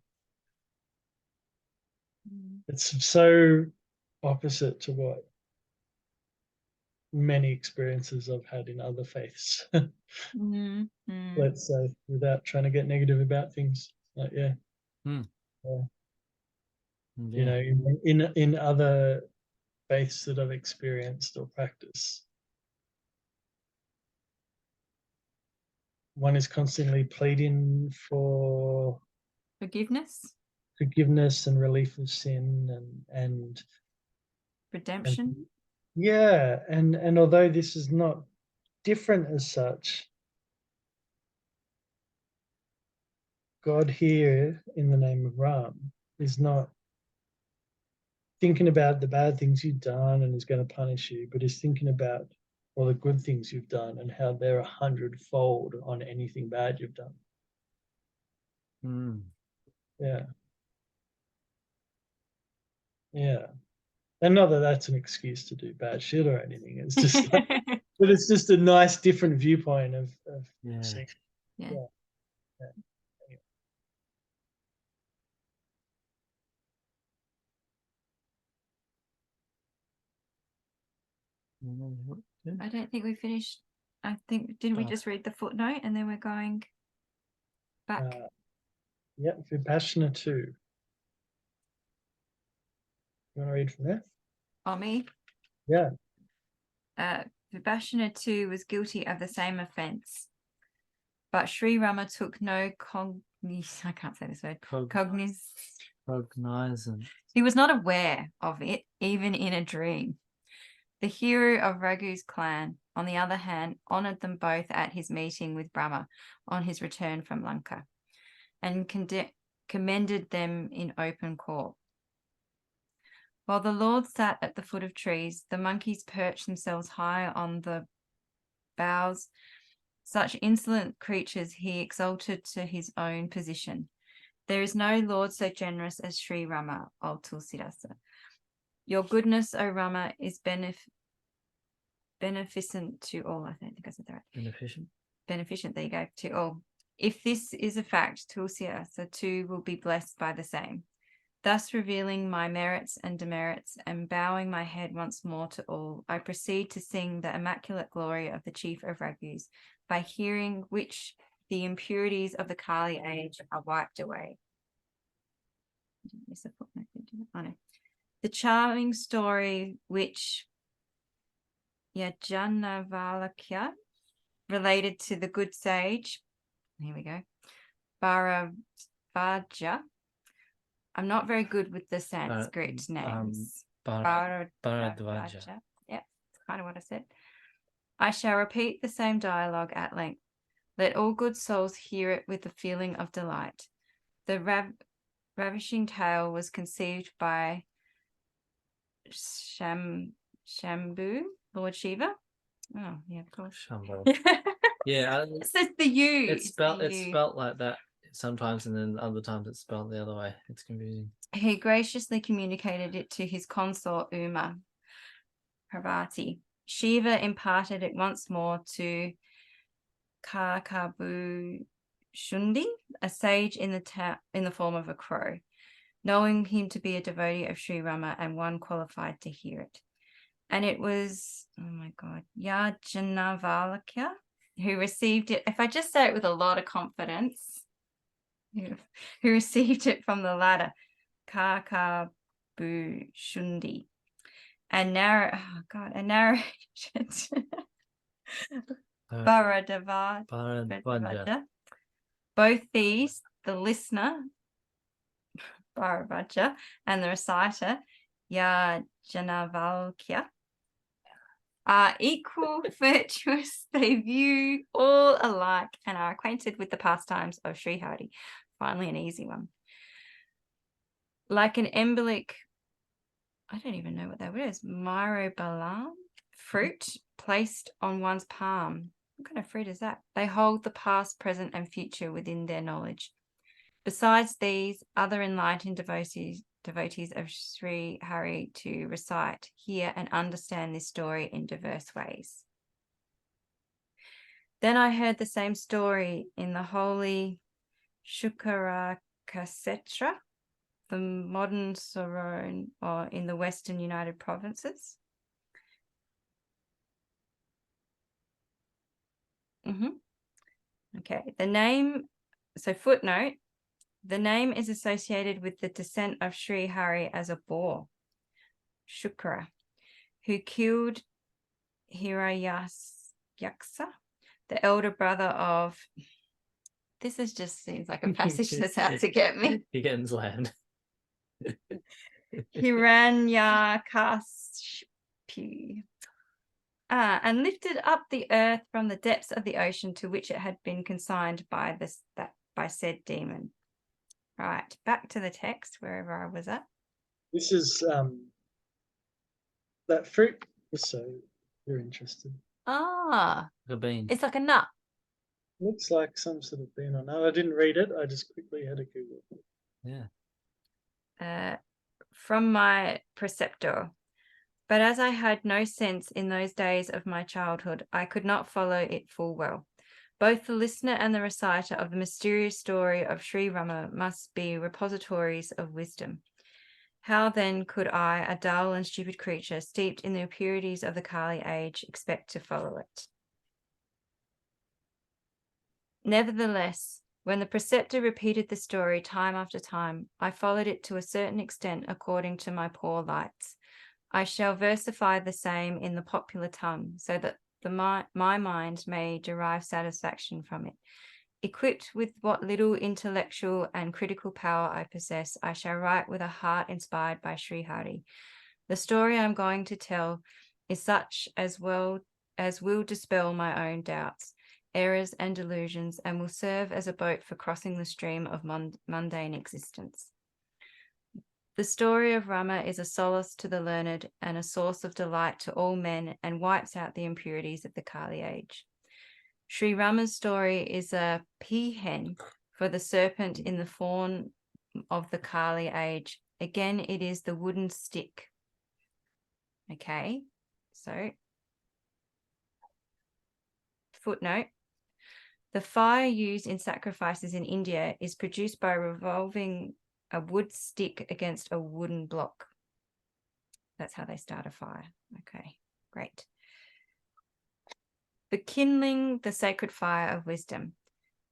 It's so opposite to what many experiences I've had in other faiths, Mm. let's say, without trying to get negative about things. Like, yeah. Hmm. Yeah. Yeah. You know, in other faiths that I've experienced or practiced, one is constantly pleading for Forgiveness, forgiveness and relief of sin and redemption. yeah, and although this is not different as such, God here in the name of Ram is not thinking about the bad things you've done and is going to punish you, but is thinking about all the good things you've done and how they're 100-fold on anything bad you've done. Hmm. Yeah. Yeah. And not that that's an excuse to do bad shit or anything. It's just like, but it's just a nice different viewpoint of Yeah. seeing. Yeah. Yeah. Yeah. I don't think we finished. I think, didn't we Oh. just read the footnote and then we're going back? Yeah, Vipassana 2. You want to read from there? Oh, me? Yeah. Vibhashana too was guilty of the same offense, but Sri Rama took no I can't say this word. Cognizant. He was not aware of it, even in a dream. The hero of Raghu's clan, on the other hand, honoured them both at his meeting with Brahma on his return from Lanka, and commended them in open court. While the Lord sat at the foot of trees, the monkeys perched themselves high on the boughs. Such insolent creatures he exalted to his own position. There is no Lord so generous as Sri Rama, O Tulsidasa. Your goodness, O Rama, is beneficent to all. I don't think I said that right. Beneficent. Beneficent, there you go, to all. If this is a fact, Tulsidasa too will be blessed by the same. Thus revealing my merits and demerits and bowing my head once more to all, I proceed to sing the immaculate glory of the chief of Raghus, by hearing which the impurities of the Kali age are wiped away. Oh, no. The charming story which Yajnavalakya related to the good sage, here we go, Bharadvaja. I'm not very good with the Sanskrit names. Bharadvaja. Yeah, that's kind of what I said. I shall repeat the same dialogue at length. Let all good souls hear it with a feeling of delight. The ravishing tale was conceived by Shambhu, Lord Shiva. Oh, yeah, of course. Shambhu. Yeah, It says the U. It's spelt like that sometimes, and then other times it's spelled the other way. It's confusing. He graciously communicated it to his consort Uma Parvati. Shiva imparted it once more to Kakabhu Shundi, a sage in the form of a crow, knowing him to be a devotee of Sri Rama and one qualified to hear it. And it was, oh my God, Yajnavalakya who received it. If I just say it with a lot of confidence, who received it from the latter, Kakabhu Shundi, and narrated Bharadvaja. Both these, the listener, Bharadvaja, and the reciter, Yajnavalkya, are equal virtuous. They view all alike and are acquainted with the pastimes of Sri Hari. Finally, an easy one. Like an embolic, I don't even know what that is, myrobalan fruit placed on one's palm. What kind of fruit is that? They hold the past, present, and future within their knowledge. Besides these, other enlightened devotees of Sri Hari to recite, hear, and understand this story in diverse ways. Then I heard the same story in the holy Shukarakasetra, the modern Sorone, or in the Western United Provinces. Okay, the name, so footnote, the name is associated with the descent of Sri Hari as a boar, Shukra, who killed Hiranyaksa, the elder brother of, this is just seems like a passage that's out to get me. You're getting slammed. Hiranyakashipu. And lifted up the earth from the depths of the ocean to which it had been consigned by by said demon. Right, back to the text wherever I was at. This is that fruit. So you're interested. Ah, A bean. it's like a nut. Looks like some sort of bean on. No, I didn't read it. I just quickly had a Google. Yeah. From my preceptor. But as I had no sense in those days of my childhood, I could not follow it full well. Both the listener and the reciter of the mysterious story of Sri Rama must be repositories of wisdom. How then could I, a dull and stupid creature, steeped in the impurities of the Kali age, expect to follow it? Nevertheless, when the preceptor repeated the story time after time, I followed it to a certain extent according to my poor lights. I shall versify the same in the popular tongue, so that my mind may derive satisfaction from it. Equipped with what little intellectual and critical power I possess, I shall write with a heart inspired by Sri Hari. The story I'm going to tell is such as will dispel my own doubts, errors, and delusions, and will serve as a boat for crossing the stream of mundane existence. The story of Rama is a solace to the learned and a source of delight to all men, and wipes out the impurities of the Kali age. Sri Rama's story is a peahen for the serpent in the form of the Kali age. Again, it is the wooden stick. Okay, so footnote. The fire used in sacrifices in India is produced by revolving a wood stick against a wooden block. That's how they start a fire. Okay, great. The kindling, the sacred fire of wisdom.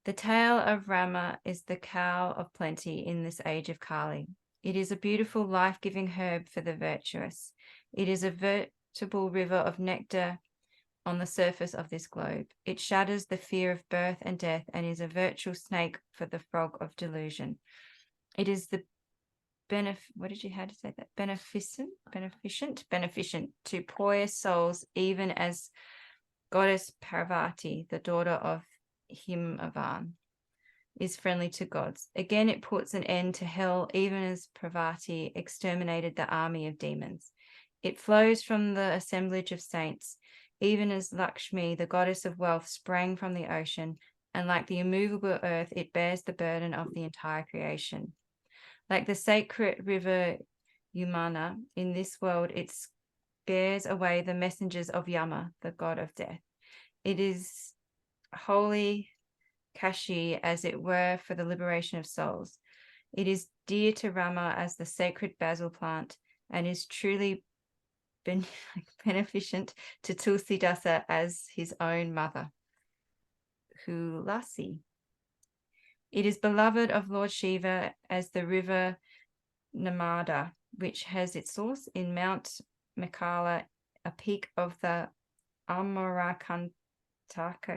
The tail of Rama is the cow of plenty in this age of Kali. It is a beautiful, life-giving herb for the virtuous. It is a veritable river of nectar on the surface of this globe. It shatters the fear of birth and death and is a virtual snake for the frog of delusion. It is the beneficent to pious souls, even as goddess Parvati, the daughter of Himavan, is friendly to gods. Again, it puts an end to hell, even as Parvati exterminated the army of demons. It flows from the assemblage of saints, even as Lakshmi, the goddess of wealth, sprang from the ocean, and like the immovable earth, it bears the burden of the entire creation. Like the sacred river Yamuna, in this world, it bears away the messengers of Yama, the god of death. It is holy Kashi, as it were, for the liberation of souls. It is dear to Rama as the sacred basil plant, and is truly beneficent to Tulsidasa as his own mother, Hulasi. It is beloved of Lord Shiva as the river Narmada, which has its source in Mount Mekala, a peak of the Amarakantaka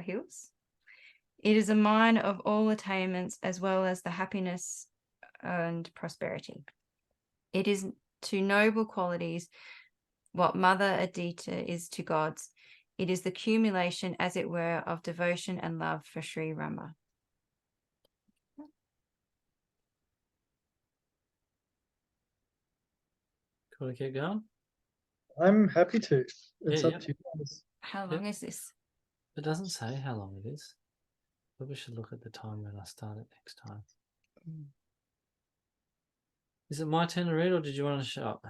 hills. It is a mine of all attainments, as well as the happiness and prosperity. It is to noble qualities what Mother Adita is to gods. It is the accumulation, as it were, of devotion and love for Sri Rama. Want to keep going? I'm happy to. It's Yeah, up to you guys. How long is this? It doesn't say how long it is. But we should look at the time when I start it next time. Is it my turn to read, or did you want to shut up?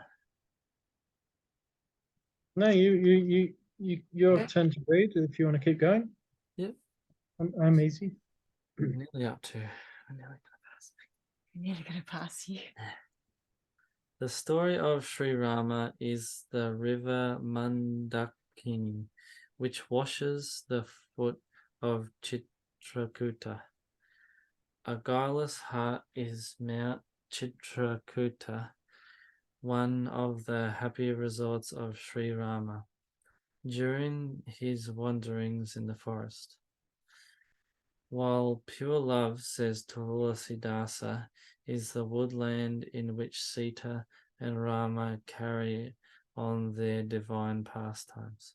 No, your Okay. turn to read if you want to keep going. Yep. I'm easy. Nearly up to. I'm nearly gonna pass. I'm nearly going to pass you. The story of Sri Rama is the river Mandakini, which washes the foot of Chitrakuta. A guileless heart is Mount Chitrakuta, one of the happy resorts of Sri Rama during his wanderings in the forest. While pure love, says Tulsidasa, is the woodland in which Sita and Rama carry on their divine pastimes.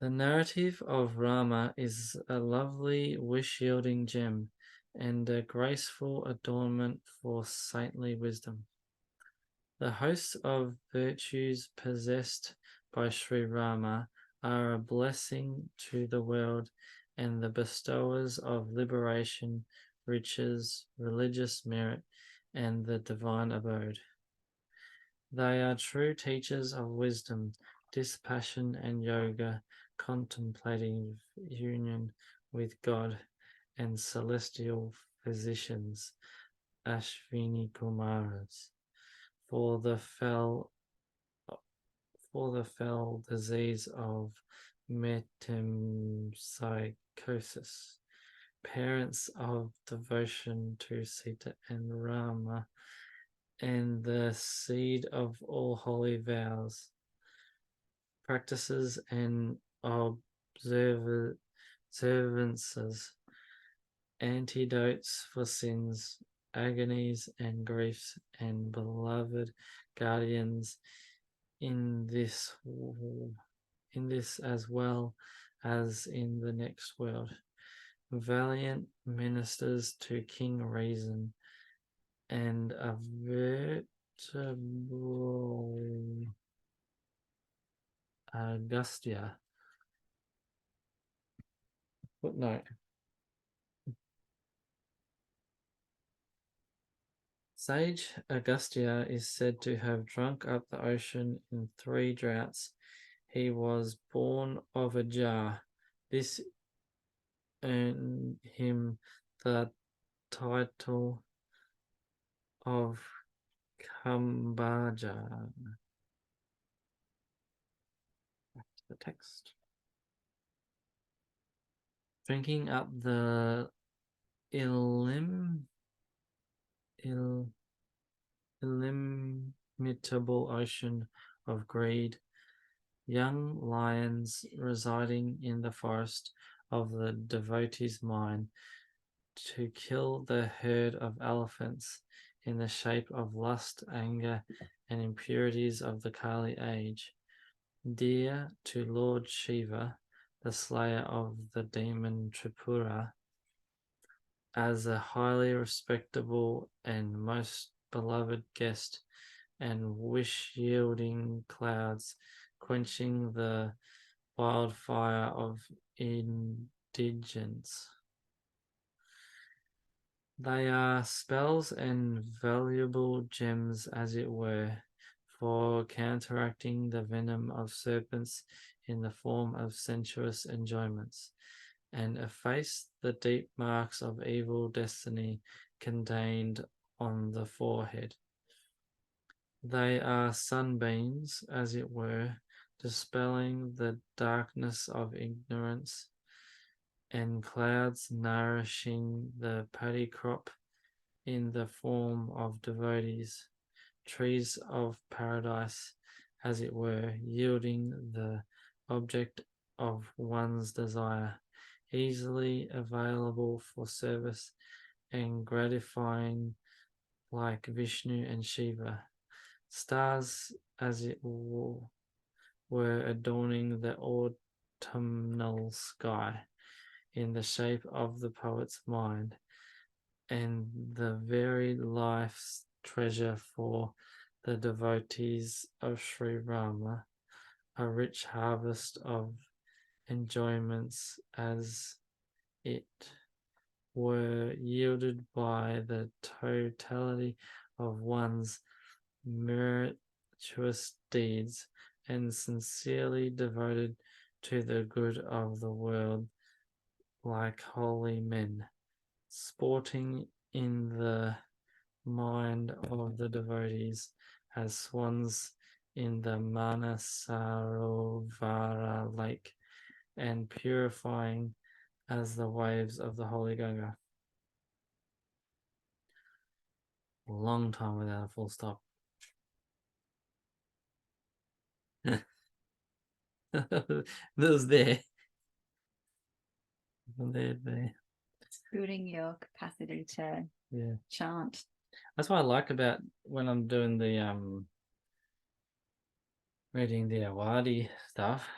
The narrative of Rama is a lovely wish-yielding gem and a graceful adornment for saintly wisdom. The hosts of virtues possessed by Sri Rama are a blessing to the world and the bestowers of liberation, riches, religious merit, and the divine abode. They are true teachers of wisdom, dispassion, and yoga, contemplating union with God and celestial physicians, Ashvini Kumaras, for the fell disease of metempsychosis, parents of devotion to Sita and Rama, and the seed of all holy vows, practices and observances, antidotes for sins, agonies and griefs, and beloved guardians in this as well as in the next world, valiant ministers to King Reason, and a veritable Augustia. Footnote. Sage Augustia is said to have drunk up the ocean in 3 droughts. He was born of a jar. This earned him the title of Kambaja. Back to the text. Drinking up the illimitable ocean of greed, young lions residing in the forest of the devotee's mind to kill the herd of elephants in the shape of lust, anger, and impurities of the Kali age, dear to Lord Shiva, the slayer of the demon Tripura, as a highly respectable and most beloved guest, and wish-yielding clouds, quenching the wildfire of indigence. They are spells and valuable gems, as it were, for counteracting the venom of serpents in the form of sensuous enjoyments, and efface the deep marks of evil destiny contained on the forehead. They are sunbeams, as it were, dispelling the darkness of ignorance, and clouds nourishing the paddy crop in the form of devotees, trees of paradise, as it were, yielding the object of one's desire, easily available for service and gratifying like Vishnu and Shiva, stars as it were adorning the autumnal sky in the shape of the poet's mind, and the very life's treasure for the devotees of Sri Rama, a rich harvest of enjoyments as it were yielded by the totality of one's virtuous deeds and sincerely devoted to the good of the world, like holy men, sporting in the mind of the devotees as swans in the Manasarovara lake, and purifying as the waves of the holy Ganga. A long time without a full stop. That was there. There. Building your capacity to Yeah. chant. That's what I like about when I'm doing the reading the Awadi stuff.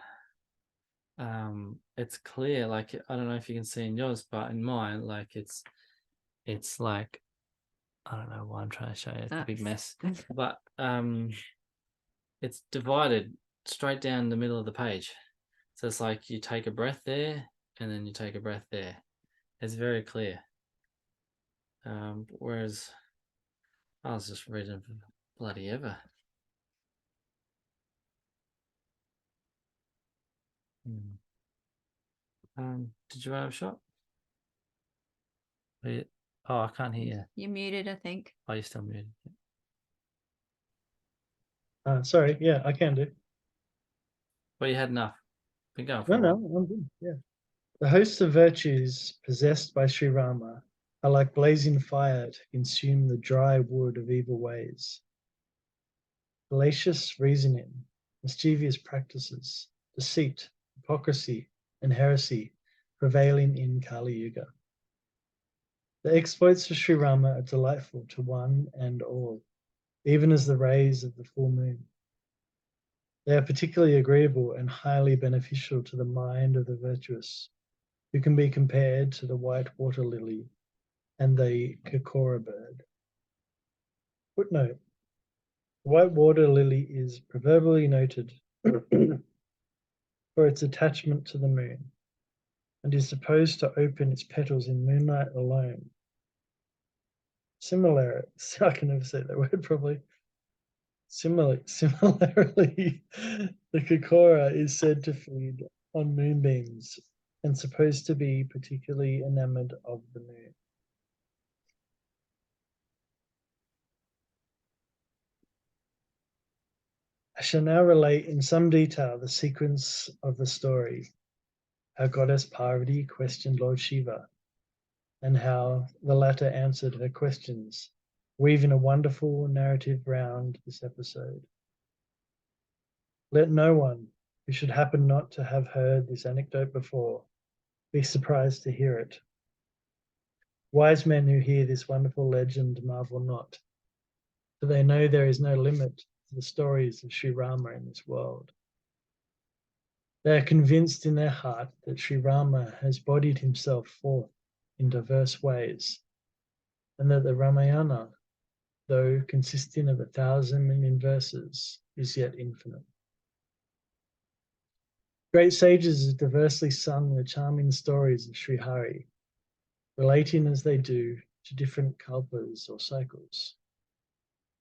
It's clear, like I don't know if you can see in yours, but in mine, like it's like I don't know why I'm trying to show you, it's a big mess. But it's divided straight down the middle of the page. So it's like you take a breath there and then you take a breath there. It's very clear. Whereas I was just reading for bloody ever. Did you have a shot? Oh, I can't hear you. You're muted, I think. Oh, you're still muted. Sorry, yeah, I can do. Well, you had enough. Been going for No, a no, while. I'm good. Yeah. The host of virtues possessed by Sri Rama are like blazing fire to consume the dry wood of evil ways. Fallacious reasoning, mischievous practices, deceit, hypocrisy, and heresy prevailing in Kali Yuga. The exploits of Sri Rama are delightful to one and all, even as the rays of the full moon. They are particularly agreeable and highly beneficial to the mind of the virtuous, who can be compared to the white water lily and the Kokora bird. Footnote: the white water lily is proverbially noted for its attachment to the moon, and is supposed to open its petals in moonlight alone. Similarly, I can never say that word properly. Similarly, the Kokora is said to feed on moonbeams and supposed to be particularly enamored of the moon. I shall now relate in some detail the sequence of the story, how goddess Parvati questioned Lord Shiva, and how the latter answered her questions, weaving a wonderful narrative round this episode. Let no one who should happen not to have heard this anecdote before be surprised to hear it. Wise men who hear this wonderful legend marvel not, for they know there is no limit to the stories of Sri Rama in this world. They are convinced in their heart that Sri Rama has bodied himself forth in diverse ways, and that the Ramayana, though consisting of 1,000 million verses, is yet infinite. Great sages have diversely sung the charming stories of Sri Hari, relating as they do to different kalpas or cycles.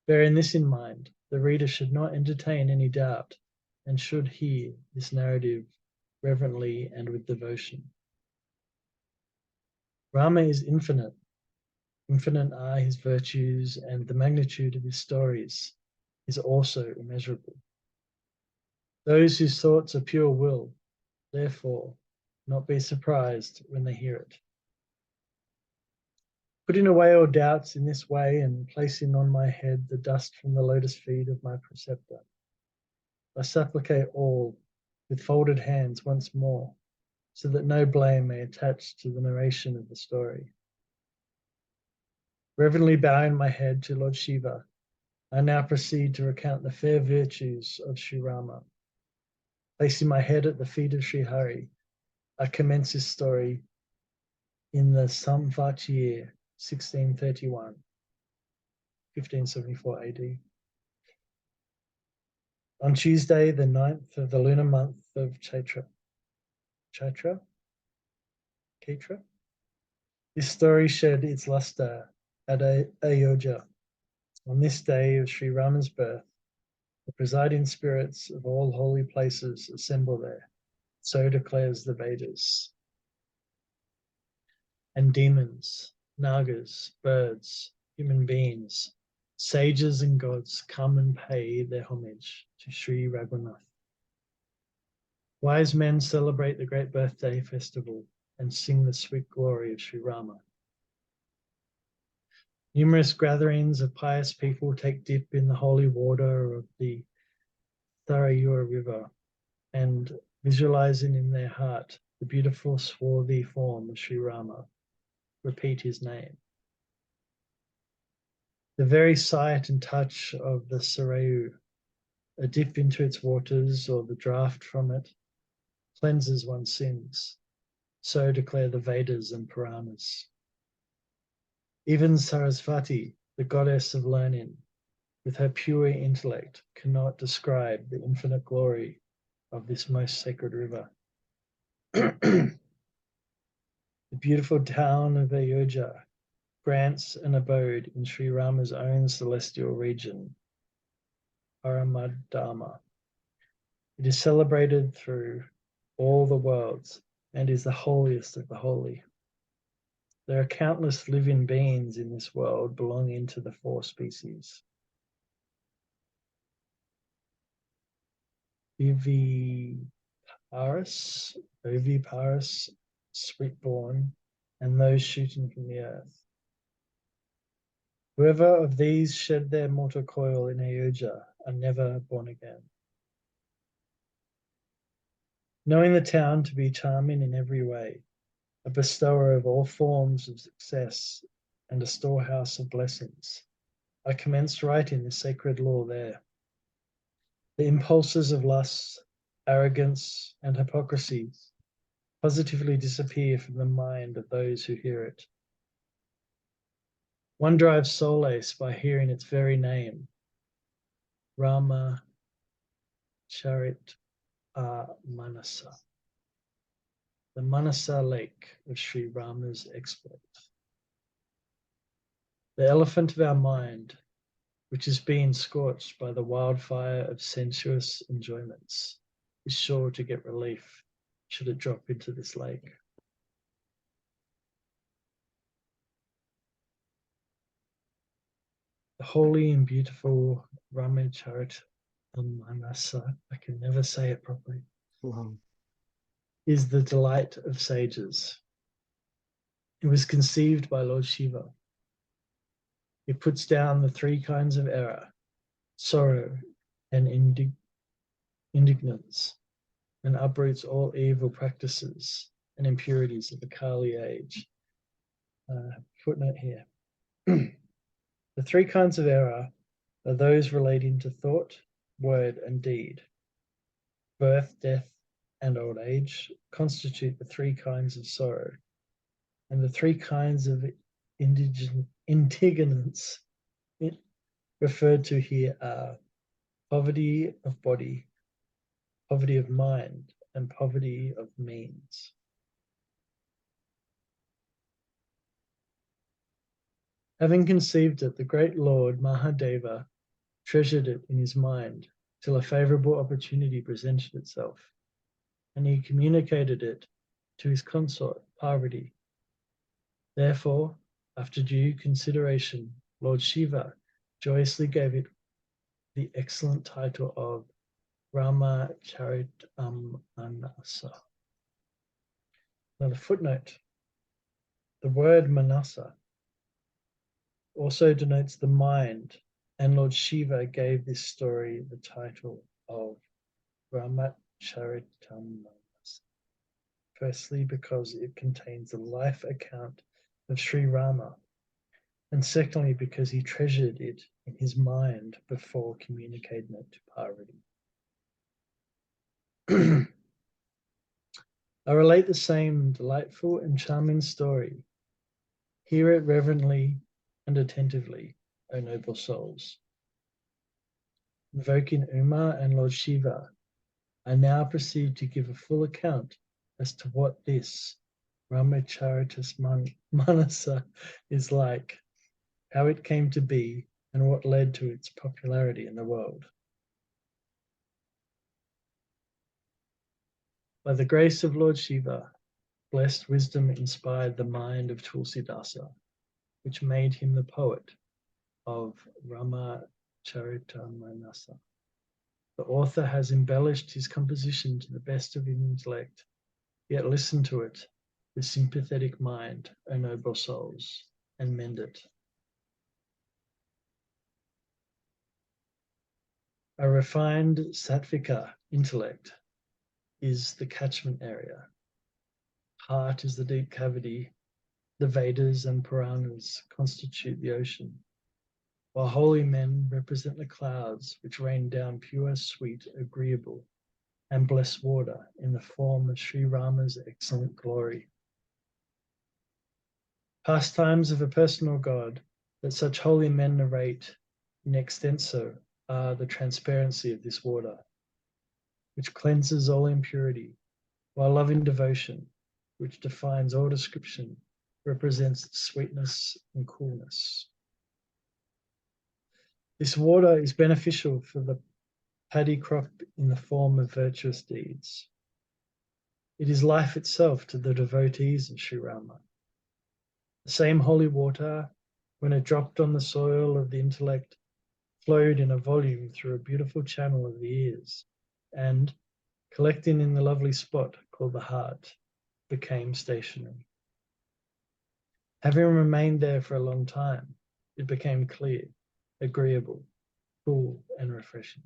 Bearing this in mind, the reader should not entertain any doubt and should hear this narrative reverently and with devotion. Rama is infinite. Infinite are his virtues, and the magnitude of his stories is also immeasurable. Those whose thoughts are pure will, therefore, not be surprised when they hear it. Putting away all doubts in this way and placing on my head the dust from the lotus feet of my preceptor, I supplicate all with folded hands once more, so that no blame may attach to the narration of the story. Reverently bowing my head to Lord Shiva, I now proceed to recount the fair virtues of Sri Rama. Placing my head at the feet of Sri Hari, I commence this story in the Samvat year 1631, 1574 AD. On Tuesday, the 9th of the lunar month of Chaitra, this story shed its luster at Ayodhya. On this day of Sri Rama's birth, the presiding spirits of all holy places assemble there. So declares the Vedas. And demons, nagas, birds, human beings, sages and gods come and pay their homage to Sri Raghunath. Wise men celebrate the great birthday festival and sing the sweet glory of Sri Rama. Numerous gatherings of pious people take dip in the holy water of the Tharayur River and, visualizing in their heart the beautiful swarthy form of Sri Rama, repeat his name. The very sight and touch of the Sarayu, a dip into its waters or the draught from it, cleanses one's sins. So declare the Vedas and Puranas. Even Sarasvati, the goddess of learning, with her pure intellect, cannot describe the infinite glory of this most sacred river. The beautiful town of Ayodhya grants an abode in Sri Rama's own celestial region, Paramadharma. It is celebrated through all the worlds and is the holiest of the holy. There are countless living beings in this world belonging to the 4 species. Oviparous, sweetborn, and those shooting from the earth. Whoever of these shed their mortal coil in Ayodhya are never born again. Knowing the town to be charming in every way, a bestower of all forms of success and a storehouse of blessings, I commenced writing the sacred law there. The impulses of lust, arrogance, and hypocrisy positively disappear from the mind of those who hear it. One derives solace by hearing its very name, Rama Charit Manasa, the Manasa lake of Sri Rama's exploit. The elephant of our mind, which is being scorched by the wildfire of sensuous enjoyments, is sure to get relief should it drop into this lake. The holy and beautiful Ramacharit Manasa, I can never say it properly, is the delight of sages. It was conceived by Lord Shiva. It puts down the 3 kinds of error, sorrow, and indignance, and uproots all evil practices and impurities of the Kali age. Footnote here. The 3 kinds of error are those relating to thought, word, and deed. Birth, death, and old age constitute the 3 kinds of sorrow, and the 3 kinds of indignance referred to here are poverty of body, poverty of mind, and poverty of means. Having conceived it, the great Lord Mahadeva treasured it in his mind till a favorable opportunity presented itself, and he communicated it to his consort, Parvati. Therefore, after due consideration, Lord Shiva joyously gave it the excellent title of Ramacharit Manasa. Now the footnote, the word Manasa also denotes the mind, and Lord Shiva gave this story the title of Ramacharit Manasa. Firstly, because it contains a life account of Sri Rama, and secondly, because he treasured it in his mind before communicating it to Parvati. I relate the same delightful and charming story. Hear it reverently and attentively, O noble souls. invoking Uma and Lord Shiva, I now proceed to give a full account as to what this Ramacharitas Manasa is like, how it came to be, and what led to its popularity in the world. By the grace of Lord Shiva, blessed wisdom inspired the mind of Tulsidasa, which made him the poet of Ramacharitammanasa. The author has embellished his composition to the best of his intellect, yet listen to it with sympathetic mind, O noble souls, and mend it. A refined sattvika intellect is the catchment area. Heart is the deep cavity. The Vedas and Puranas constitute the ocean, while holy men represent the clouds which rain down pure, sweet, agreeable, and blessed water in the form of Sri Rama's excellent glory. Pastimes of a personal God that such holy men narrate in extenso are the transparency of this water, which cleanses all impurity, while loving devotion, which defines all description, represents sweetness and coolness. This water is beneficial for the paddy crop in the form of virtuous deeds. It is life itself to the devotees of Sri Rama. The same holy water, when it dropped on the soil of the intellect, flowed in a volume through a beautiful channel of the ears, and, collecting in the lovely spot called the heart, became stationary. Having remained there for a long time, it became clear, agreeable, cool, and refreshing.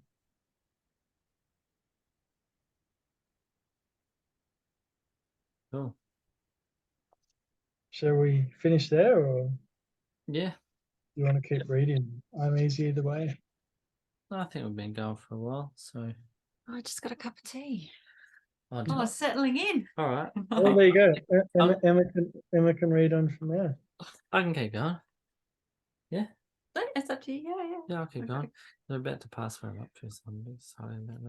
Cool. Shall we finish there, or Yeah, you want to keep reading? I'm easy either way. I think we've been going for a while, so I just got a cup of tea. I'll Oh, settling in. all right. Oh, there you go. Emma can read on from there. I can keep going. It's up to you. Yeah. Yeah, I'll keep Okay. going. They're about to pass where I'm up to, so I'm sorry about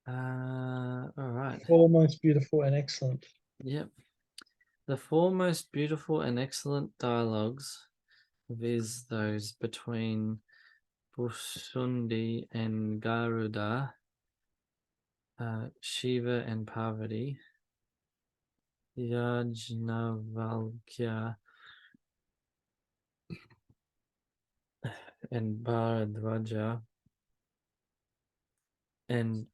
that. All right. All most beautiful and excellent. Yep. The four most beautiful and excellent dialogues, viz. Those between Bhusundi and Garuda, Shiva and Parvati, Yajnavalkya and Bharadwaja, and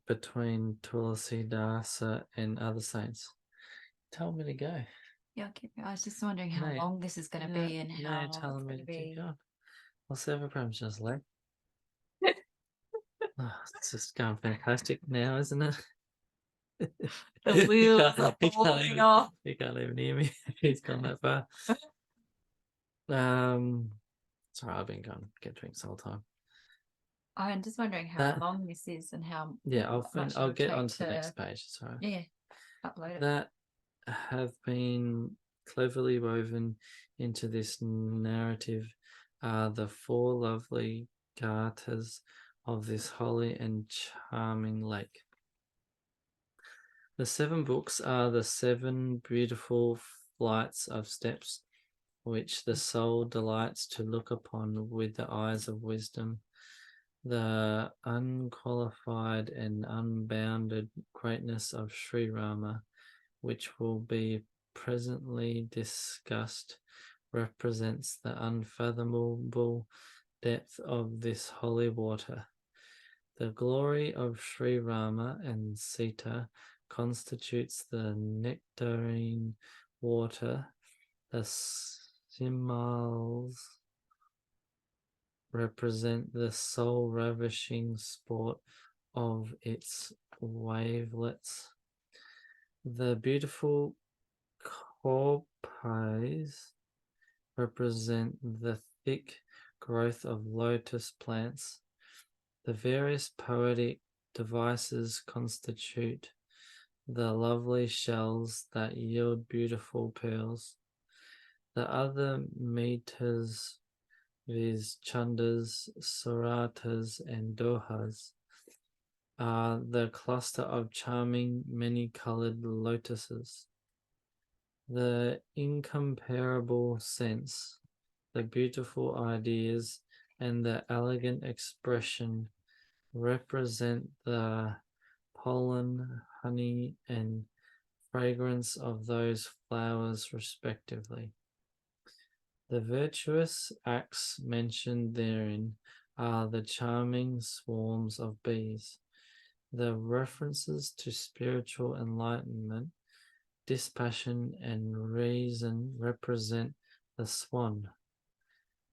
between Tulasidasa and other saints. Tell me to go. Yeah, I'll keep. I was just wondering how No, long this is going to be and how No, long telling me it's to going to keep be. going. Well, server program's just late. It's just going fantastic now, isn't it? The He wheels are he falling even, off. he can't even hear me. He's gone that far. Sorry, I've been going get drinks the whole time. I'm just wondering how That- long this is and how. Yeah, much I'll it'll get take onto the to- next page. Sorry. Yeah, upload it. That have been cleverly woven into this narrative are the four lovely gathas of this holy and charming lake. The 7 books are the 7 beautiful flights of steps which the soul delights to look upon with the eyes of wisdom. The unqualified and unbounded greatness of Sri Rama, which will be presently discussed, represents the unfathomable depth of this holy water. The glory of Sri Rama and Sita constitutes the nectarine water. The simals represent the soul-ravishing sport of its wavelets. The beautiful corpais represent the thick growth of lotus plants. The various poetic devices constitute the lovely shells that yield beautiful pearls. The other meters viz. Chandas, Suratas, and Dohas, are the cluster of charming many-colored lotuses. The incomparable sense, the beautiful ideas, and the elegant expression represent the pollen, honey, and fragrance of those flowers respectively. The virtuous acts mentioned therein are the charming swarms of bees. The references to spiritual enlightenment, dispassion, and reason represent the swan.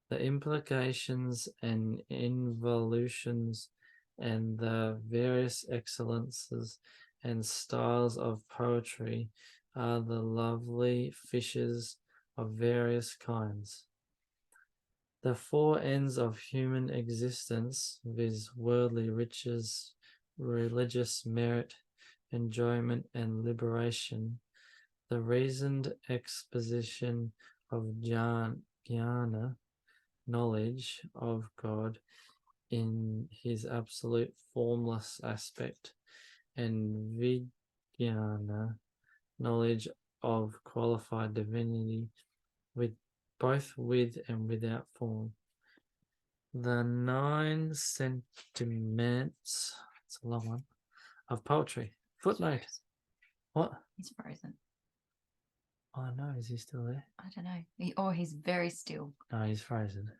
The implications and involutions and the various excellences and styles of poetry are the lovely fishes of various kinds. The four ends of human existence, viz., worldly riches, religious merit, enjoyment, and liberation, the reasoned exposition of jnana, knowledge of God in his absolute formless aspect, and vijnana, knowledge of qualified divinity, with both with and without form. The 9 sentiments, it's a long one, of poetry. Footnote. What? He's frozen. Oh no, is he still there? I don't know. He's very still. No, he's frozen.